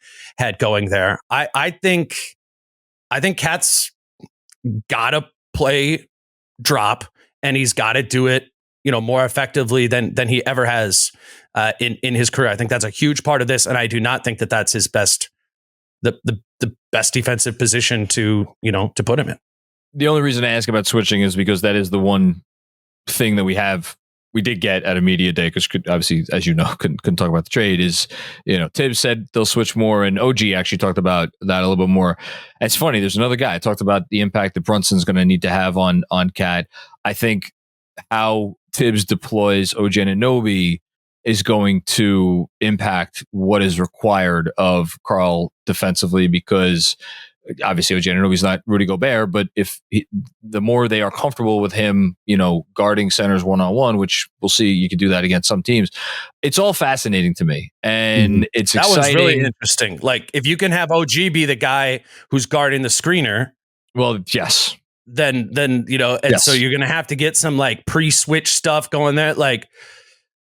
going there. I think Cat's gotta play drop, and he's got to do it, more effectively than he ever has in his career. I think that's a huge part of this, and I do not think that that's his best, the best defensive position to put him in. The only reason I ask about switching is because that is the one thing that we did get at a media day, because obviously, as you know, couldn't talk about the trade, is, Tibbs said they'll switch more, and OG actually talked about that a little bit more. It's funny, there's another guy talked about the impact that Brunson's going to need to have on Cat. I think how Tibbs deploys OG Anunoby is going to impact what is required of Karl defensively, because obviously OG Anunoby's not Rudy Gobert, but the more they are comfortable with him, guarding centers one-on-one, which we'll see, you could do that against some teams. It's all fascinating to me, and it's exciting. That was really interesting. Like, if you can have OG be the guy who's guarding the screener, well, yes, then yes. So you're going to have to get some like pre-switch stuff going there. Like,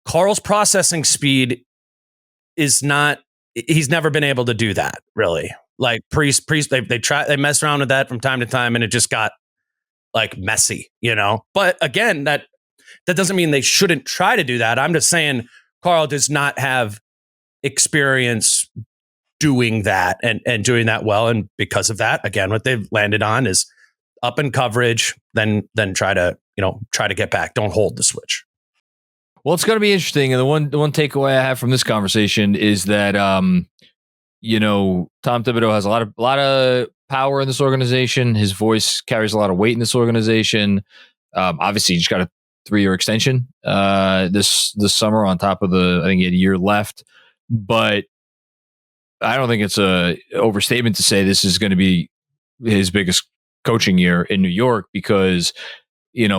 Karl's processing speed is not. He's never been able to do that, really. Like they messed around with that from time to time, and it just got like messy, But again, that doesn't mean they shouldn't try to do that. I'm just saying Karl does not have experience doing that and doing that well, and because of that, again, what they've landed on is up in coverage, then try to get back. Don't hold the switch. Well, it's going to be interesting, and the one takeaway I have from this conversation is that Tom Thibodeau has a lot of power in this organization. His voice carries a lot of weight in this organization. Obviously, he just got a 3-year extension this summer on top of I think he had a year left. But I don't think it's a overstatement to say this is going to be his biggest coaching year in New York, because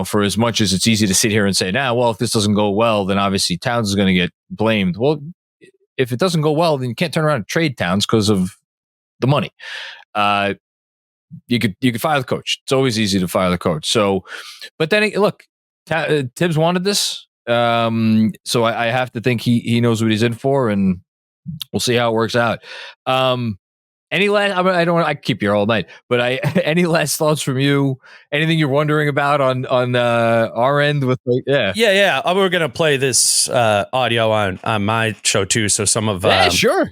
for as much as it's easy to sit here and say, well, if this doesn't go well, then obviously Towns is going to get blamed. Well, if it doesn't go well, then you can't turn around and trade Towns because of the money. You could fire the coach. It's always easy to fire the coach. So, but then look, Tibbs wanted this, so I have to think he knows what he's in for, and we'll see how it works out. Any last? I keep you here all night, but any last thoughts from you? Anything you're wondering about on our end with Yeah. We're gonna play this audio on my show too, so some of sure.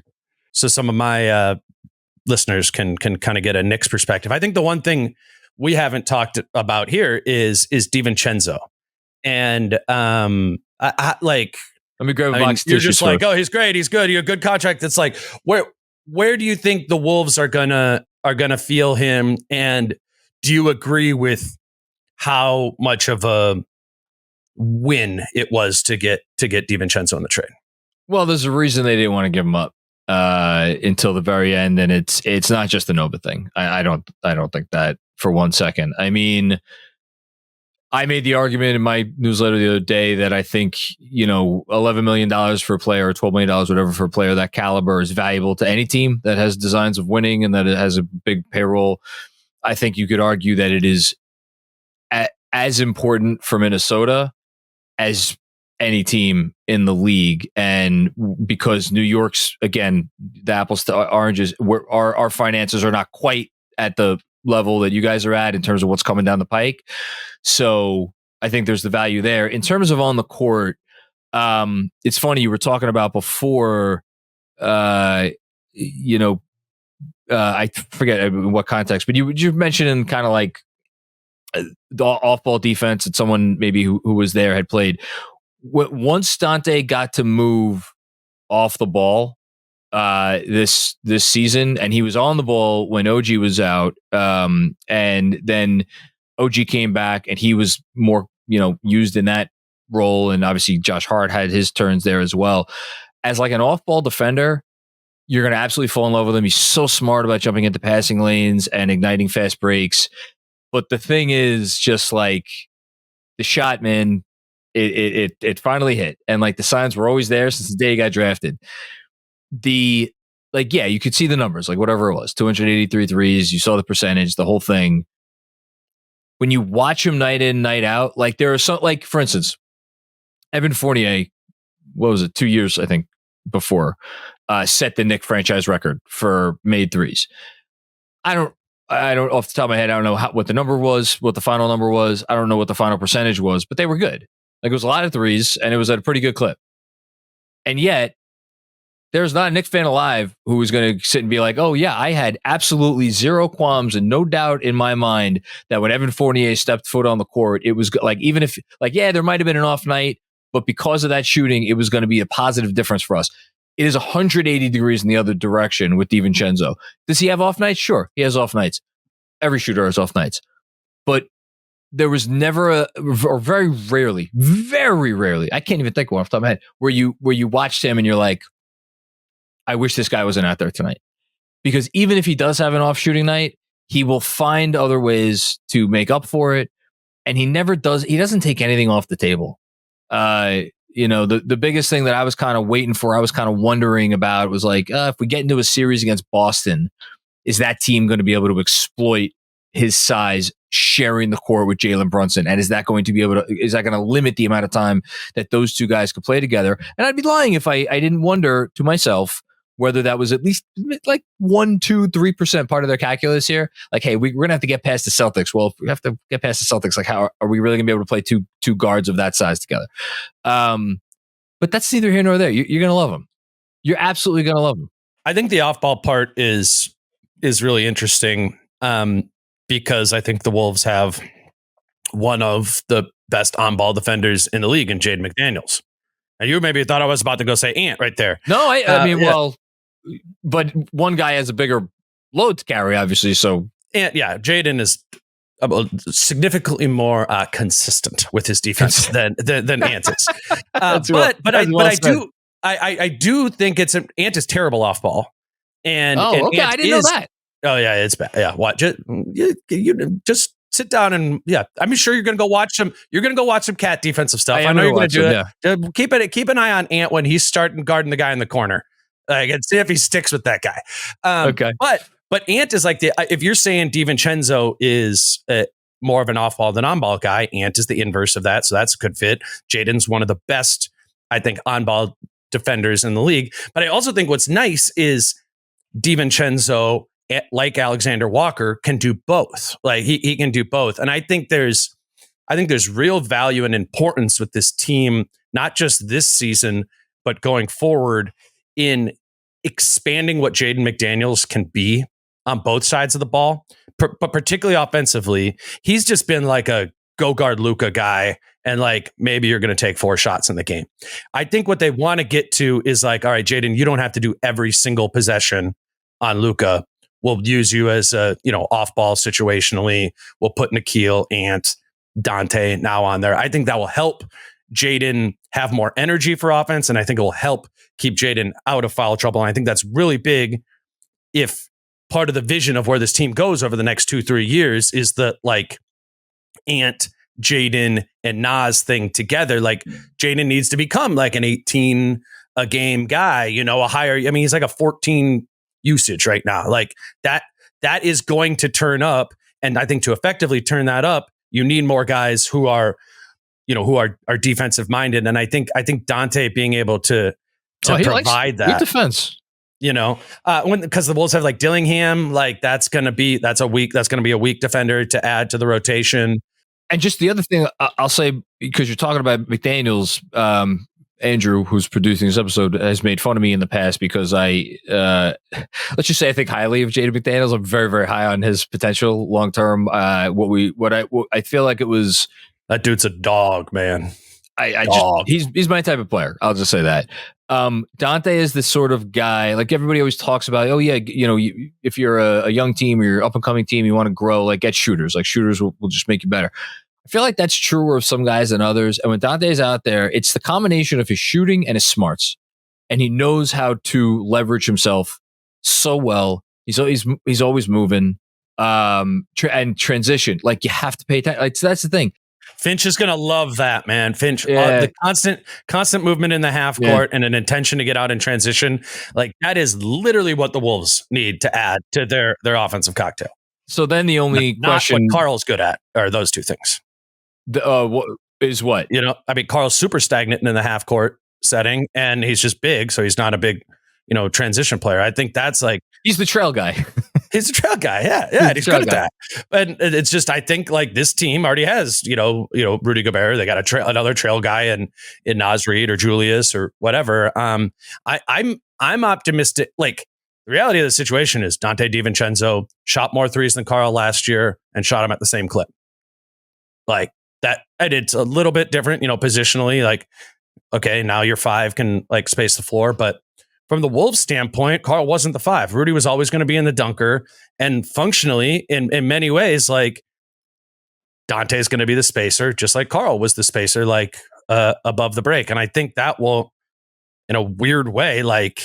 So some of my listeners can kind of get a Knicks perspective. I think the one thing we haven't talked about here is DiVincenzo, and I like. Let me grab a box. You're just like, oh, he's great, he's good, you're a good contract. It's like, where do you think the Wolves are gonna feel him? And do you agree with how much of a win it was to get DiVincenzo in the trade? Well, there's a reason they didn't want to give him up until the very end, and it's not just a Nova thing. I don't think that for one second. I mean, I made the argument in my newsletter the other day that I think, $11 million for a player, or $12 million, whatever, for a player that caliber is valuable to any team that has designs of winning and that it has a big payroll. I think you could argue that it is as important for Minnesota as any team in the league. And because New York's, again, the apples to oranges, our finances are not quite at the level that you guys are at in terms of what's coming down the pike. So I think there's the value there. In terms of on the court, it's funny, you were talking about before, I forget in what context, but you mentioned in kind of like the off-ball defense that someone maybe who was there had played. Once Donte got to move off the ball this season, and he was on the ball when OG was out, and then OG came back and he was more used in that role, and obviously Josh Hart had his turns there as well. As like an off-ball defender, you're going to absolutely fall in love with him. He's so smart about jumping into passing lanes and igniting fast breaks. But the thing is, just like the shot, man, it finally hit, and like the signs were always there since the day he got drafted. You could see the numbers, like whatever it was, 283 threes. You saw the percentage, the whole thing. When you watch him night in, night out, like there are some, like for instance, Evan Fournier, what was it, 2 years I think before, set the Knicks franchise record for made threes. I don't off the top of my head, I don't know what the number was, what the final number was. I don't know what the final percentage was, but they were good. Like, it was a lot of threes, and it was at a pretty good clip. And yet, there's not a Knicks fan alive who was going to sit and be like, oh, yeah, I had absolutely zero qualms and no doubt in my mind that when Evan Fournier stepped foot on the court, it was like, even if, like, yeah, there might have been an off night, but because of that shooting, it was going to be a positive difference for us. It is 180 degrees in the other direction with DiVincenzo. Does he have off nights? Sure, he has off nights. Every shooter has off nights. But there was never or very rarely, I can't even think of one off the top of my head, where you watched him and you're like, I wish this guy wasn't out there tonight. Because even if he does have an off shooting night, he will find other ways to make up for it. And he doesn't take anything off the table. The biggest thing that I was kind of waiting for, I was kind of wondering about was like, if we get into a series against Boston, is that team going to be able to exploit his size sharing the court with Jalen Brunson? And is that going to limit the amount of time that those two guys could play together? And I'd be lying if I didn't wonder to myself whether that was at least like 1, 2, 3% part of their calculus here. Like, hey, we're going to have to get past the Celtics. Well, if we have to get past the Celtics, like, how are we really going to be able to play two guards of that size together? But that's neither here nor there. You're going to love them. You're absolutely going to love them. I think the off-ball part is really interesting because I think the Wolves have one of the best on-ball defenders in the league in Jaden McDaniels. And you maybe thought I was about to go say Ant right there. No, I mean, yeah. Well, but one guy has a bigger load to carry, obviously. So, Jaden is significantly more consistent with his defense than Ant is. But I do think Ant is terrible off ball. And okay, I didn't know that. Oh yeah, it's bad. Yeah, what? Just sit down and I'm sure you're going to go watch some. You're going to go watch some cat defensive stuff. I know you're going to do it. Yeah. Keep an eye on Ant when he's starting guarding the guy in the corner. And see if he sticks with that guy. Okay, but Ant is like if you're saying DiVincenzo is more of an off ball than on ball guy, Ant is the inverse of that. So that's a good fit. Jaden's one of the best, I think, on ball defenders in the league. But I also think what's nice is DiVincenzo, like Alexander Walker, can do both. Like he can do both. And I think there's real value and importance with this team, not just this season, but going forward in expanding what Jaden McDaniels can be on both sides of the ball, but particularly offensively. He's just been like a go guard Luka guy. And like, maybe you're going to take 4 shots in the game. I think what they want to get to is like, all right, Jaden, you don't have to do every single possession on Luka. We'll use you as a, off ball situationally. We'll put Nikhil, Ant, Donte now on there. I think that will help Jaden have more energy for offense. And I think it will help keep Jaden out of foul trouble. And I think that's really big if part of the vision of where this team goes over the next 2-3 years is the like Ant, Jaden, and Naz thing together. Like Jaden needs to become like an 18 a game guy, a higher, he's like a 14 usage right now. Like that is going to turn up. And I think to effectively turn that up, you need more guys who are defensive minded. And I think Donte being able to provide that good defense, because the Wolves have like Dillingham, like that's going to be a weak defender to add to the rotation. And just the other thing I'll say, because you're talking about McDaniels, Andrew, who's producing this episode, has made fun of me in the past because I think highly of Jaden McDaniels. I'm very, very high on his potential long term. I feel like it was, that dude's a dog, man. He's my type of player. I'll just say that. Donte is the sort of guy, like everybody always talks about. Oh yeah, if you're a young team or you're up and coming team, you want to grow. Like get shooters. Like shooters will just make you better. I feel like that's truer of some guys than others. And when Donte's out there, it's the combination of his shooting and his smarts, and he knows how to leverage himself so well. He's always moving. And transition. Like you have to pay attention. Like, so that's the thing. Finch is going to love that, man. Finch, the constant movement in the half court and an intention to get out in transition. Like that is literally what the Wolves need to add to their offensive cocktail. So then the only question, what Karl's good at are those two things. What is what? Karl's super stagnant in the half court setting, and he's just big, so he's not a big, transition player. I think that's like he's the trail guy. He's a trail guy. Yeah. And he's good at that. And it's just, I think like this team already has, Rudy Gobert. They got another trail guy in Naz Reid or Julius or whatever. I'm optimistic. Like the reality of the situation is Donte DiVincenzo shot more threes than Karl last year and shot him at the same clip. Like that. And it's a little bit different, positionally. Like, okay, now your 5 can like space the floor, but from the Wolves standpoint, Karl wasn't the 5. Rudy was always going to be in the dunker. And functionally, in many ways, like Donte is going to be the spacer, just like Karl was the spacer, like above the break. And I think that will, in a weird way, like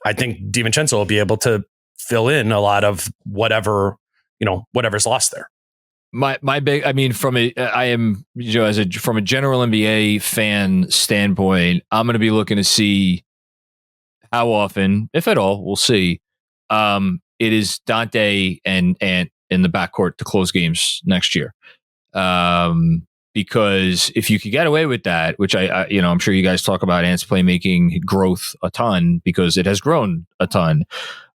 I think DiVincenzo will be able to fill in a lot of whatever's lost there. My big, I mean, from a general NBA fan standpoint, I'm going to be looking to see how often, if at all, we'll see. It is Donte and Ant in the backcourt to close games next year. Because if you could get away with that, which I'm sure you guys talk about Ant's playmaking growth a ton because it has grown a ton.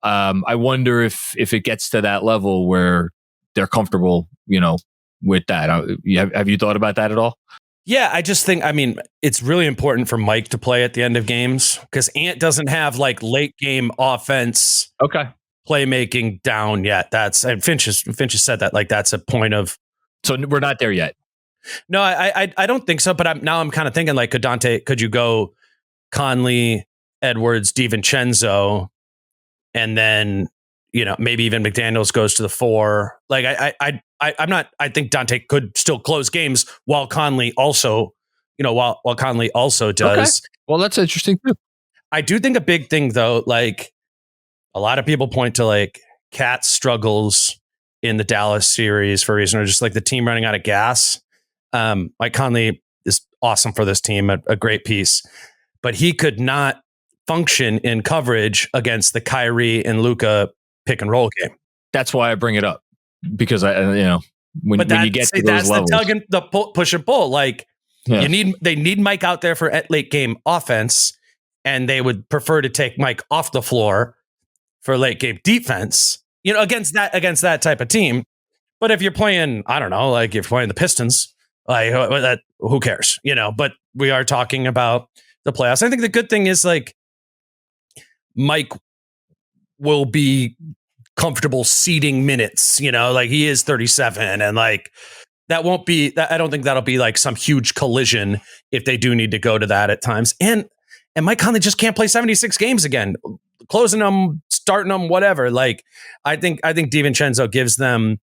I wonder if it gets to that level where they're comfortable, with that. Have you thought about that at all? Yeah, I just think, it's really important for Mike to play at the end of games because Ant doesn't have like late game offense playmaking down yet. And Finch has said that, like, that's a point of. So we're not there yet. No, I don't think so. But I'm kind of thinking like, could you go Conley, Edwards, DiVincenzo, and then, maybe even McDaniels goes to the 4. Like I think Donte could still close games while Conley also, while Conley also does. Okay. Well, that's interesting too. I do think a big thing though, like a lot of people point to like Cat's struggles in the Dallas series for a reason, or just like the team running out of gas. Mike Conley is awesome for this team, a great piece, but he could not function in coverage against the Kyrie and Luka pick and roll game. That's why I bring it up because when you get to those levels, the tug and the push and pull. Like they need Mike out there for late game offense, and they would prefer to take Mike off the floor for late game defense. Against that type of team. But if you're playing, I don't know, like if you're playing the Pistons, like who cares? But we are talking about the playoffs. I think the good thing is like Mike will be comfortable seeding minutes, like he is 37 and like that won't be that. I don't think that'll be like some huge collision if they do need to go to that at times. And Mike Conley just can't play 76 games again, closing them, starting them, whatever. Like I think DiVincenzo gives them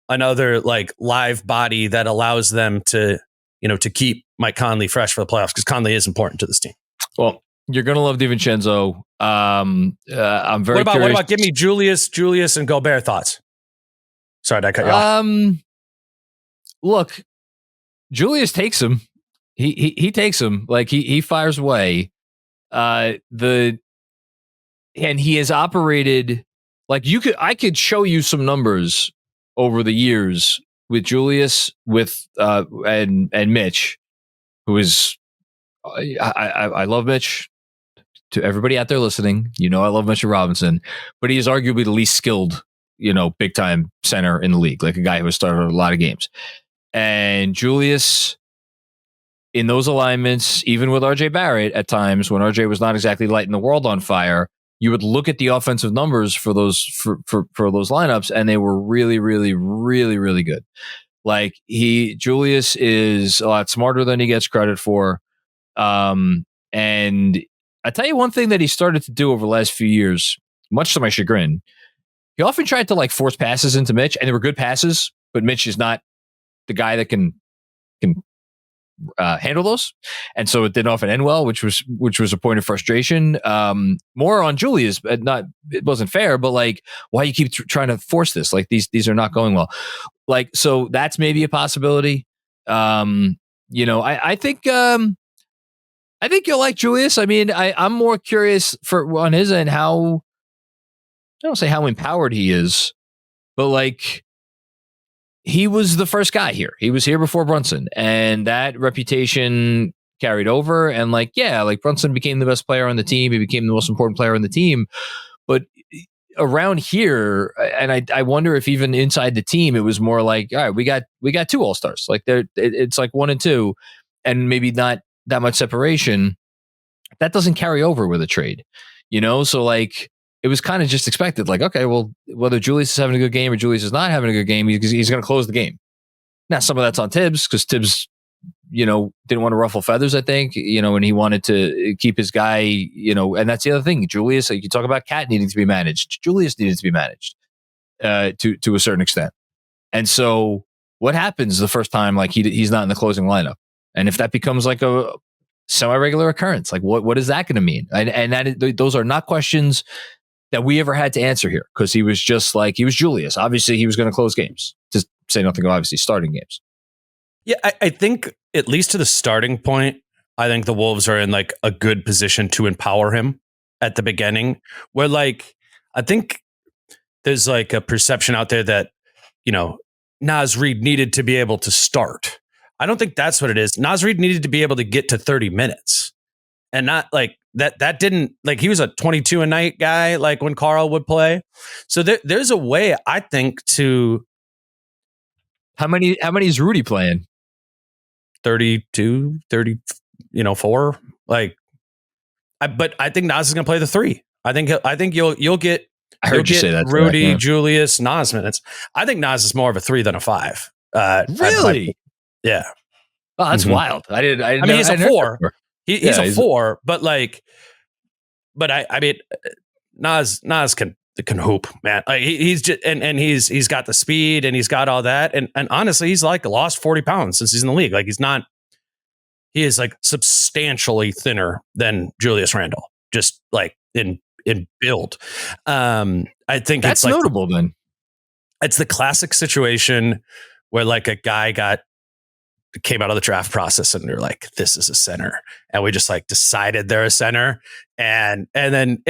another like live body that allows them to keep Mike Conley fresh for the playoffs because Conley is important to this team. Well, you're gonna love DiVincenzo. I'm very. What about give me Julius and Gobert thoughts? Sorry, did I cut you off? Look, Julius takes him. He takes him. Like he fires away. And he has operated like I could show you some numbers over the years with Julius, and Mitch, who is I love Mitch. To everybody out there listening, I love Mitchell Robinson, but he is arguably the least skilled, big time center in the league, like a guy who has started a lot of games. And Julius, in those alignments, even with RJ Barrett at times when RJ was not exactly lighting the world on fire, you would look at the offensive numbers for those for those lineups, and they were really, really, really, really good. Like Julius is a lot smarter than he gets credit for. And I tell you one thing that he started to do over the last few years, much to my chagrin, he often tried to like force passes into Mitch, and they were good passes, but Mitch is not the guy that can handle those, and so it didn't often end well, which was a point of frustration. More on Julius, but it wasn't fair. But like, why you keep trying to force this? Like these are not going well. Like so, that's maybe a possibility. I think you'll like Julius. I mean, I'm more curious on his end how I don't say how empowered he is, but like he was the first guy here. He was here before Brunson, and that reputation carried over. And like, yeah, like Brunson became the best player on the team. He became the most important player on the team. But around here, and I wonder if even inside the team, it was more like, all right, we got 2 All-Stars. Like it's like 1 and 2, and maybe not that much separation. That doesn't carry over with a trade, So like it was kind of just expected. Like, okay, well, whether Julius is having a good game or Julius is not having a good game, he's going to close the game. Now, some of that's on Tibbs because Tibbs, didn't want to ruffle feathers, I think, and he wanted to keep his guy, and that's the other thing. Julius, like you talk about Cat needing to be managed. Julius needed to be managed to a certain extent. And so what happens the first time, like he's not in the closing lineup? And if that becomes like a semi-regular occurrence, like what is that going to mean? And those are not questions that we ever had to answer here because he was just like, he was Julius. Obviously, he was going to close games. To say nothing of obviously starting games. Yeah, I think at least to the starting point, I think the Wolves are in like a good position to empower him at the beginning. Where like, I think there's like a perception out there that, Naz Reid needed to be able to start. I don't think that's what it is. Naz Reid needed to be able to get to 30 minutes and not like that didn't like he was a 22 a night guy, like when Karl would play. So there's a way I think to. How many is Rudy playing? 32, 4. Like, but I think Naz is going to play the 3. I think you'll get. I heard you say that. Rudy, yeah. Julius, Naz minutes. I think Naz is more of a 3 than a 5. Really? Yeah. Oh, that's wild. I mean, he's a 4. He's a 4, but like, I mean, Naz can hoop, man. Like he's just and he's got the speed and he's got all that. And honestly, he's like lost 40 pounds since he's in the league. Like he is like substantially thinner than Julius Randle, just like in build. I think that's it's like notable then. It's the classic situation where like a guy came out of the draft process and they're like, this is a center. And we just like decided they're a center. And then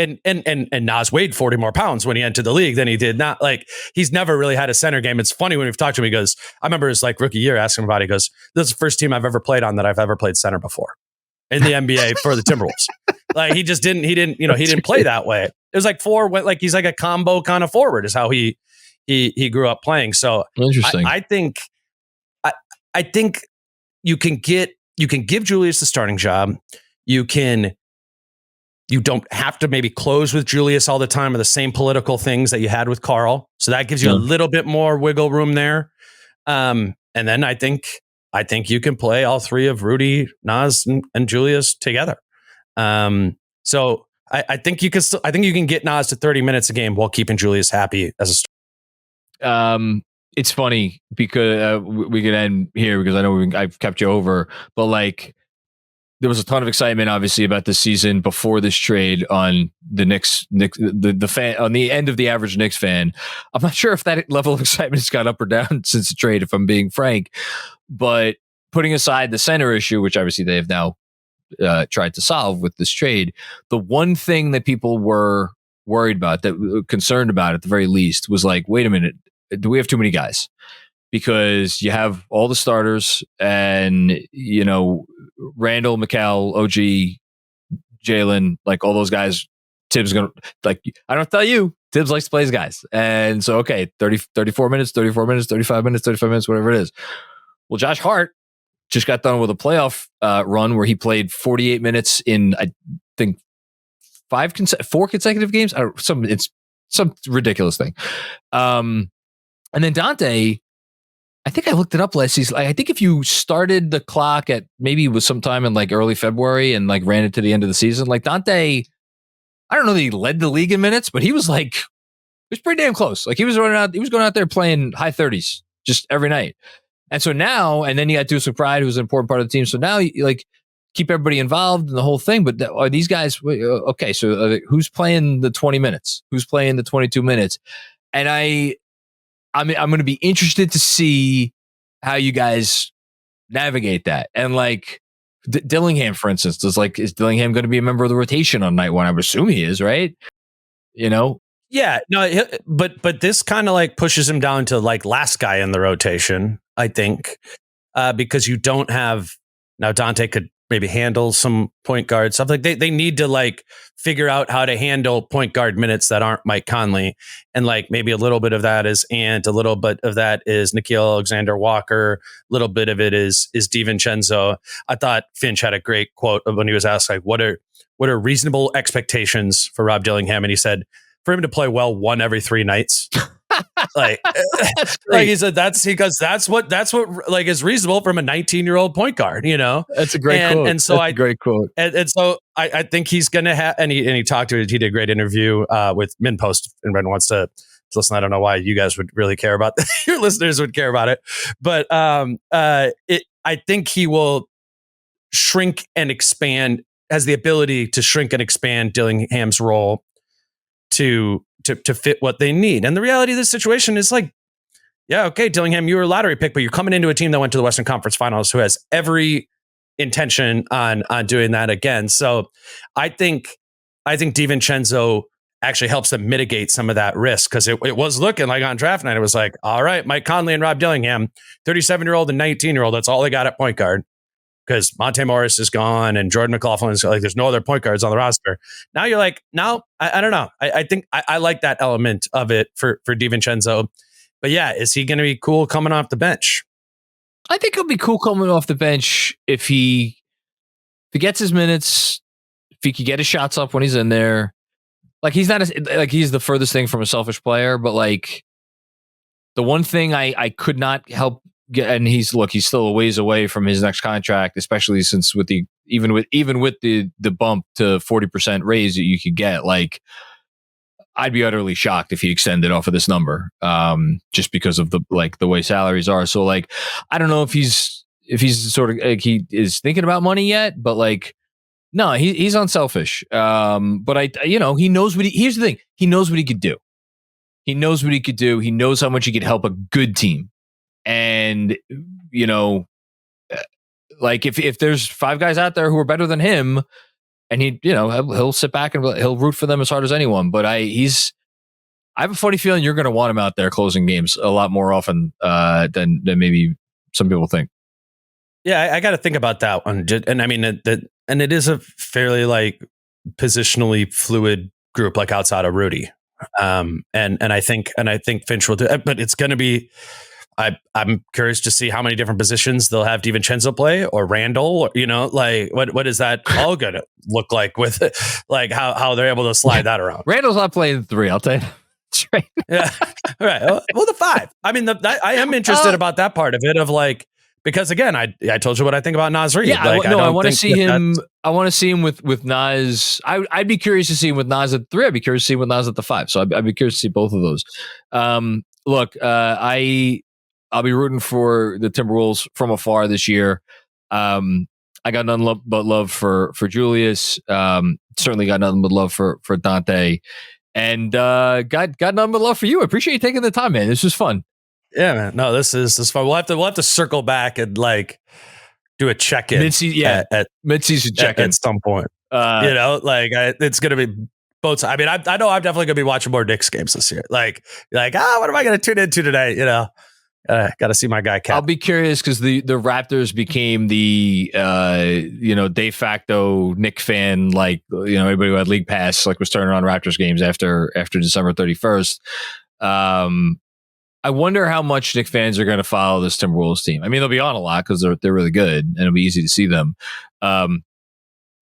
Naz weighed 40 more pounds when he entered the league than he did not. Like he's never really had a center game. It's funny when we've talked to him, he goes, I remember his like rookie year asking him about it. He goes, this is the first team I've ever played on that I've ever played center before in the NBA for the Timberwolves. Like he didn't play that way. It was like like he's like a combo kind of forward is how he grew up playing. So interesting. I think you can give Julius the starting job. You don't have to maybe close with Julius all the time or the same political things that you had with Karl. So that gives you a little bit more wiggle room there. And then I think you can play all 3 of Rudy, Naz, and Julius together. So I think you can get Naz to 30 minutes a game while keeping Julius happy as a starter. It's funny because we could end here because I know I've kept you over, but like there was a ton of excitement obviously about this season before this trade on the Knicks, the fan on the end of the average Knicks fan. I'm not sure if that level of excitement has gone up or down since the trade, if I'm being frank, but putting aside the center issue, which obviously they have now tried to solve with this trade, the one thing that people were worried about, that concerned about at the very least, was like, wait a minute, do we have too many guys? Because you have all the starters and, Randle, McCall, OG, Jalen, like all those guys, Tibbs going to, like, I don't tell you, Tibbs likes to play his guys. And so, okay, 34 minutes, 35 minutes, whatever it is. Well, Josh Hart just got done with a playoff run where he played 48 minutes in, I think, 4 consecutive games. It's some ridiculous thing. And then Donte, I think I looked it up last season. I think if you started the clock at maybe it was sometime in like early February and like ran it to the end of the season, like Donte, I don't know that he led the league in minutes, but he was pretty damn close. Like he was going out there playing high 30s just every night. And so now, and then you got Deuce McBride, who's an important part of the team. So now you like keep everybody involved in the whole thing. But are these guys okay? So who's playing the 20 minutes? Who's playing the 22 minutes? And I'm going to be interested to see how you guys navigate that. And like Dillingham, for instance, is Dillingham going to be a member of the rotation on night 1? I would assume he is, right? Yeah, no, but this kind of like pushes him down to like last guy in the rotation, I think, because you don't have now. Donte could maybe handle some point guard stuff. Like they need to like figure out how to handle point guard minutes that aren't Mike Conley. And like maybe a little bit of that is Ant, a little bit of that is Nickeil Alexander-Walker, a little bit of it is DiVincenzo. I thought Finch had a great quote when he was asked like, what are reasonable expectations for Rob Dillingham? And he said, for him to play well 1 every 3 nights. Like, like he said, that's what like is reasonable from a 19-year-old point guard, you know. That's a great quote. And so that's a great quote. And so I think he's gonna have. And he talked to it. He did a great interview with Minpost. And anyone wants to listen, I don't know why you guys would really care about that. Your listeners would care about it, but I think he will shrink and expand. Has the ability to shrink and expand Dillingham's role to fit what they need. And the reality of this situation is like, yeah, okay, Dillingham, you were a lottery pick, but you're coming into a team that went to the Western Conference Finals who has every intention on doing that again. So I think DiVincenzo actually helps them mitigate some of that risk, because it was looking like on draft night, it was like, all right, Mike Conley and Rob Dillingham, 37-year-old and 19-year-old, that's all they got at point guard. Because Monte Morris is gone and Jordan McLaughlin is like, there's no other point guards on the roster. Now you're like, no, I don't know. I think I like that element of it for DiVincenzo. But yeah, is he going to be cool coming off the bench? I think he'll be cool coming off the bench if he gets his minutes, if he can get his shots up when he's in there. Like he's not like he's the furthest thing from a selfish player, but like the one thing I could not help. And he's still a ways away from his next contract, especially since even with the bump to 40% raise that you could get. Like, I'd be utterly shocked if he extended off of this number, just because of the way salaries are. So like, I don't know if he's sort of like he is thinking about money yet, but like, no, he's unselfish. But he knows here's the thing. He knows what he could do. He knows what he could do. He knows how much he could help a good team. And, like if there's 5 guys out there who are better than him, and he'll sit back and he'll root for them as hard as anyone. But I have a funny feeling you're going to want him out there closing games a lot more often than maybe some people think. Yeah, I got to think about that one. And I mean, and it is a fairly like positionally fluid group, like outside of Rudy. And I think Finch will do it, but it's going to be. I'm curious to see how many different positions they'll have DiVincenzo play or Randle, or, like what is that all going to look like with like how they're able to slide that around. Randle's not playing 3, I'll tell you. That's right. Yeah. All right. Well, the 5. I mean, I am interested about that part of it of like, because again, I told you what I think about Naz Reid. Yeah, like, I want to see him. I want to see him with Naz. I'd be curious to see him with Naz at 3. I'd be curious to see him with Naz at the 5. So I'd be curious to see both of those. Look, I'll be rooting for the Timberwolves from afar this year. I got nothing but love for Julius. Certainly got nothing but love for Donte, and got nothing but love for you. I appreciate you taking the time, man. This was fun. Yeah, man. No, this is fun. We'll have to circle back and like do a check in. Mid-season check in at some point. It's gonna be both. I mean, I know I'm definitely gonna be watching more Knicks games this year. Like, what am I gonna tune into today? Got to see my guy Cat. I'll be curious because the Raptors became the de facto Knick fan. Like everybody who had League Pass was turning on Raptors games after December 31st. I wonder how much Knick fans are going to follow this Timberwolves team. I mean, they'll be on a lot because they're really good and it'll be easy to see them.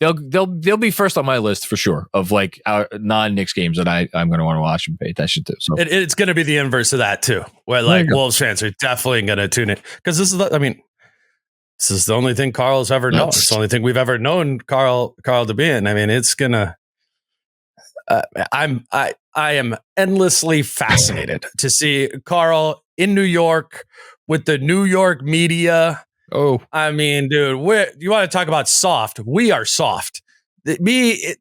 They'll be first on my list for sure of like our non-Knicks games that I'm going to want to watch and pay attention to. So it's going to be the inverse of that too, where like Wolves fans are definitely going to tune in because this is the only thing Karl's ever known. It's the only thing we've ever known Karl to be in. I mean, it's gonna. I am endlessly fascinated to see Karl in New York with the New York media. Oh, I mean, dude, you want to talk about soft? We are soft.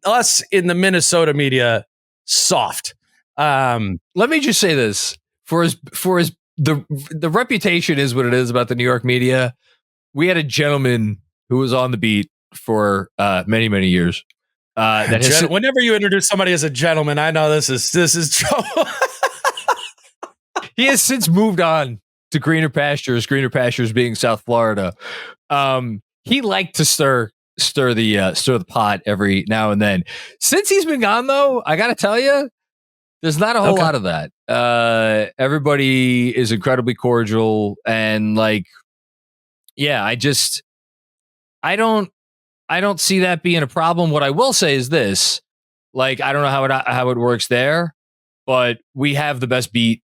Us in the Minnesota media, soft. Let me just say this: the reputation is what it is about the New York media. We had a gentleman who was on the beat for many years. Whenever you introduce somebody as a gentleman, I know this is trouble. He has since moved on to greener pastures being South Florida. He liked to stir stir the pot every now and then. Since he's been gone, though, I got to tell you, there's not a whole lot of that. Everybody is incredibly cordial, and like, yeah, I don't see that being a problem. What I will say is this: like, I don't know how it works there, but we have the best beat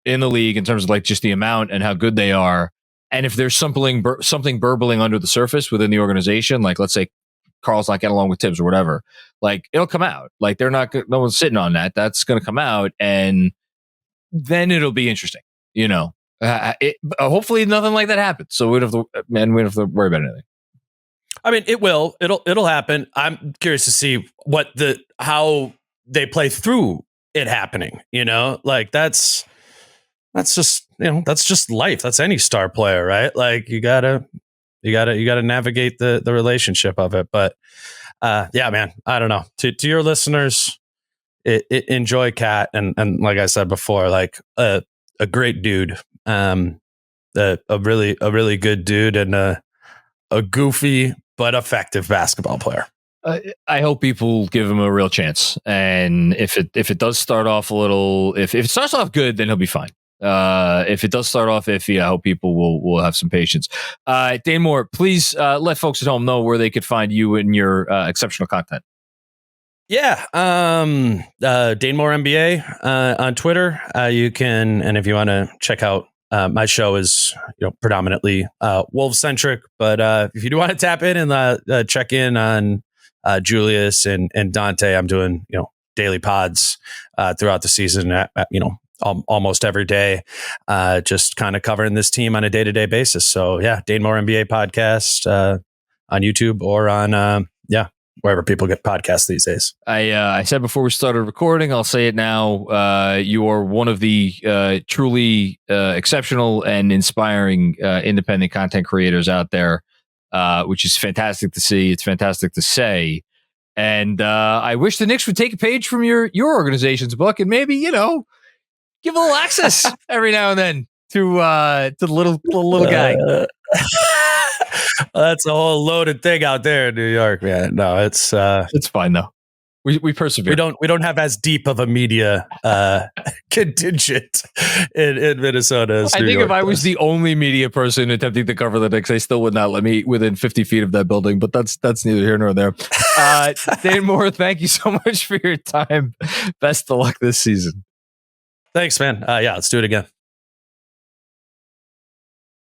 in the league in terms of like just the amount and how good they are. And if there's something burbling under the surface within the organization, like let's say Carl's not getting along with Tibbs or whatever, like it'll come out. Like no one's sitting on that. That's going to come out, and then it'll be interesting. Hopefully nothing like that happens. So we don't have to worry about anything. I mean, it'll happen. I'm curious to see how they play through it happening. Like that's just life. That's any star player, right? Like you gotta navigate the relationship of it. But yeah, man, I don't know. To your listeners, enjoy Cat, and like I said before, like a great dude, a really good dude, and a goofy but effective basketball player. I hope people give him a real chance, and if it does start off a little, if it starts off good, then he'll be fine. If it does start off iffy, I hope people will have some patience. Dane Moore, please let folks at home know where they could find you and your exceptional content. Yeah, Dane Moore NBA on Twitter. You can, and if you want to check out my show is predominantly Wolves centric, but if you do want to tap in and check in on Julius and Donte, I'm doing daily pods throughout the season at almost every day, just kind of covering this team on a day-to-day basis. So yeah, Dane Moore NBA podcast on YouTube or on wherever people get podcasts these days. I said before we started recording, I'll say it now. You are one of the truly exceptional and inspiring independent content creators out there, which is fantastic to see. It's fantastic to say. And I wish the Knicks would take a page from your organization's book and maybe, give a little access every now and then to the little guy. That's a whole loaded thing out there in New York, man. No, it's fine though. We persevere. We don't have as deep of a media contingent in Minnesota as New York if I was the only media person attempting to cover the Knicks, they still would not let me within 50 feet of that building. But that's neither here nor there. Dane Moore, thank you so much for your time. Best of luck this season. Thanks, man. Yeah, let's do it again.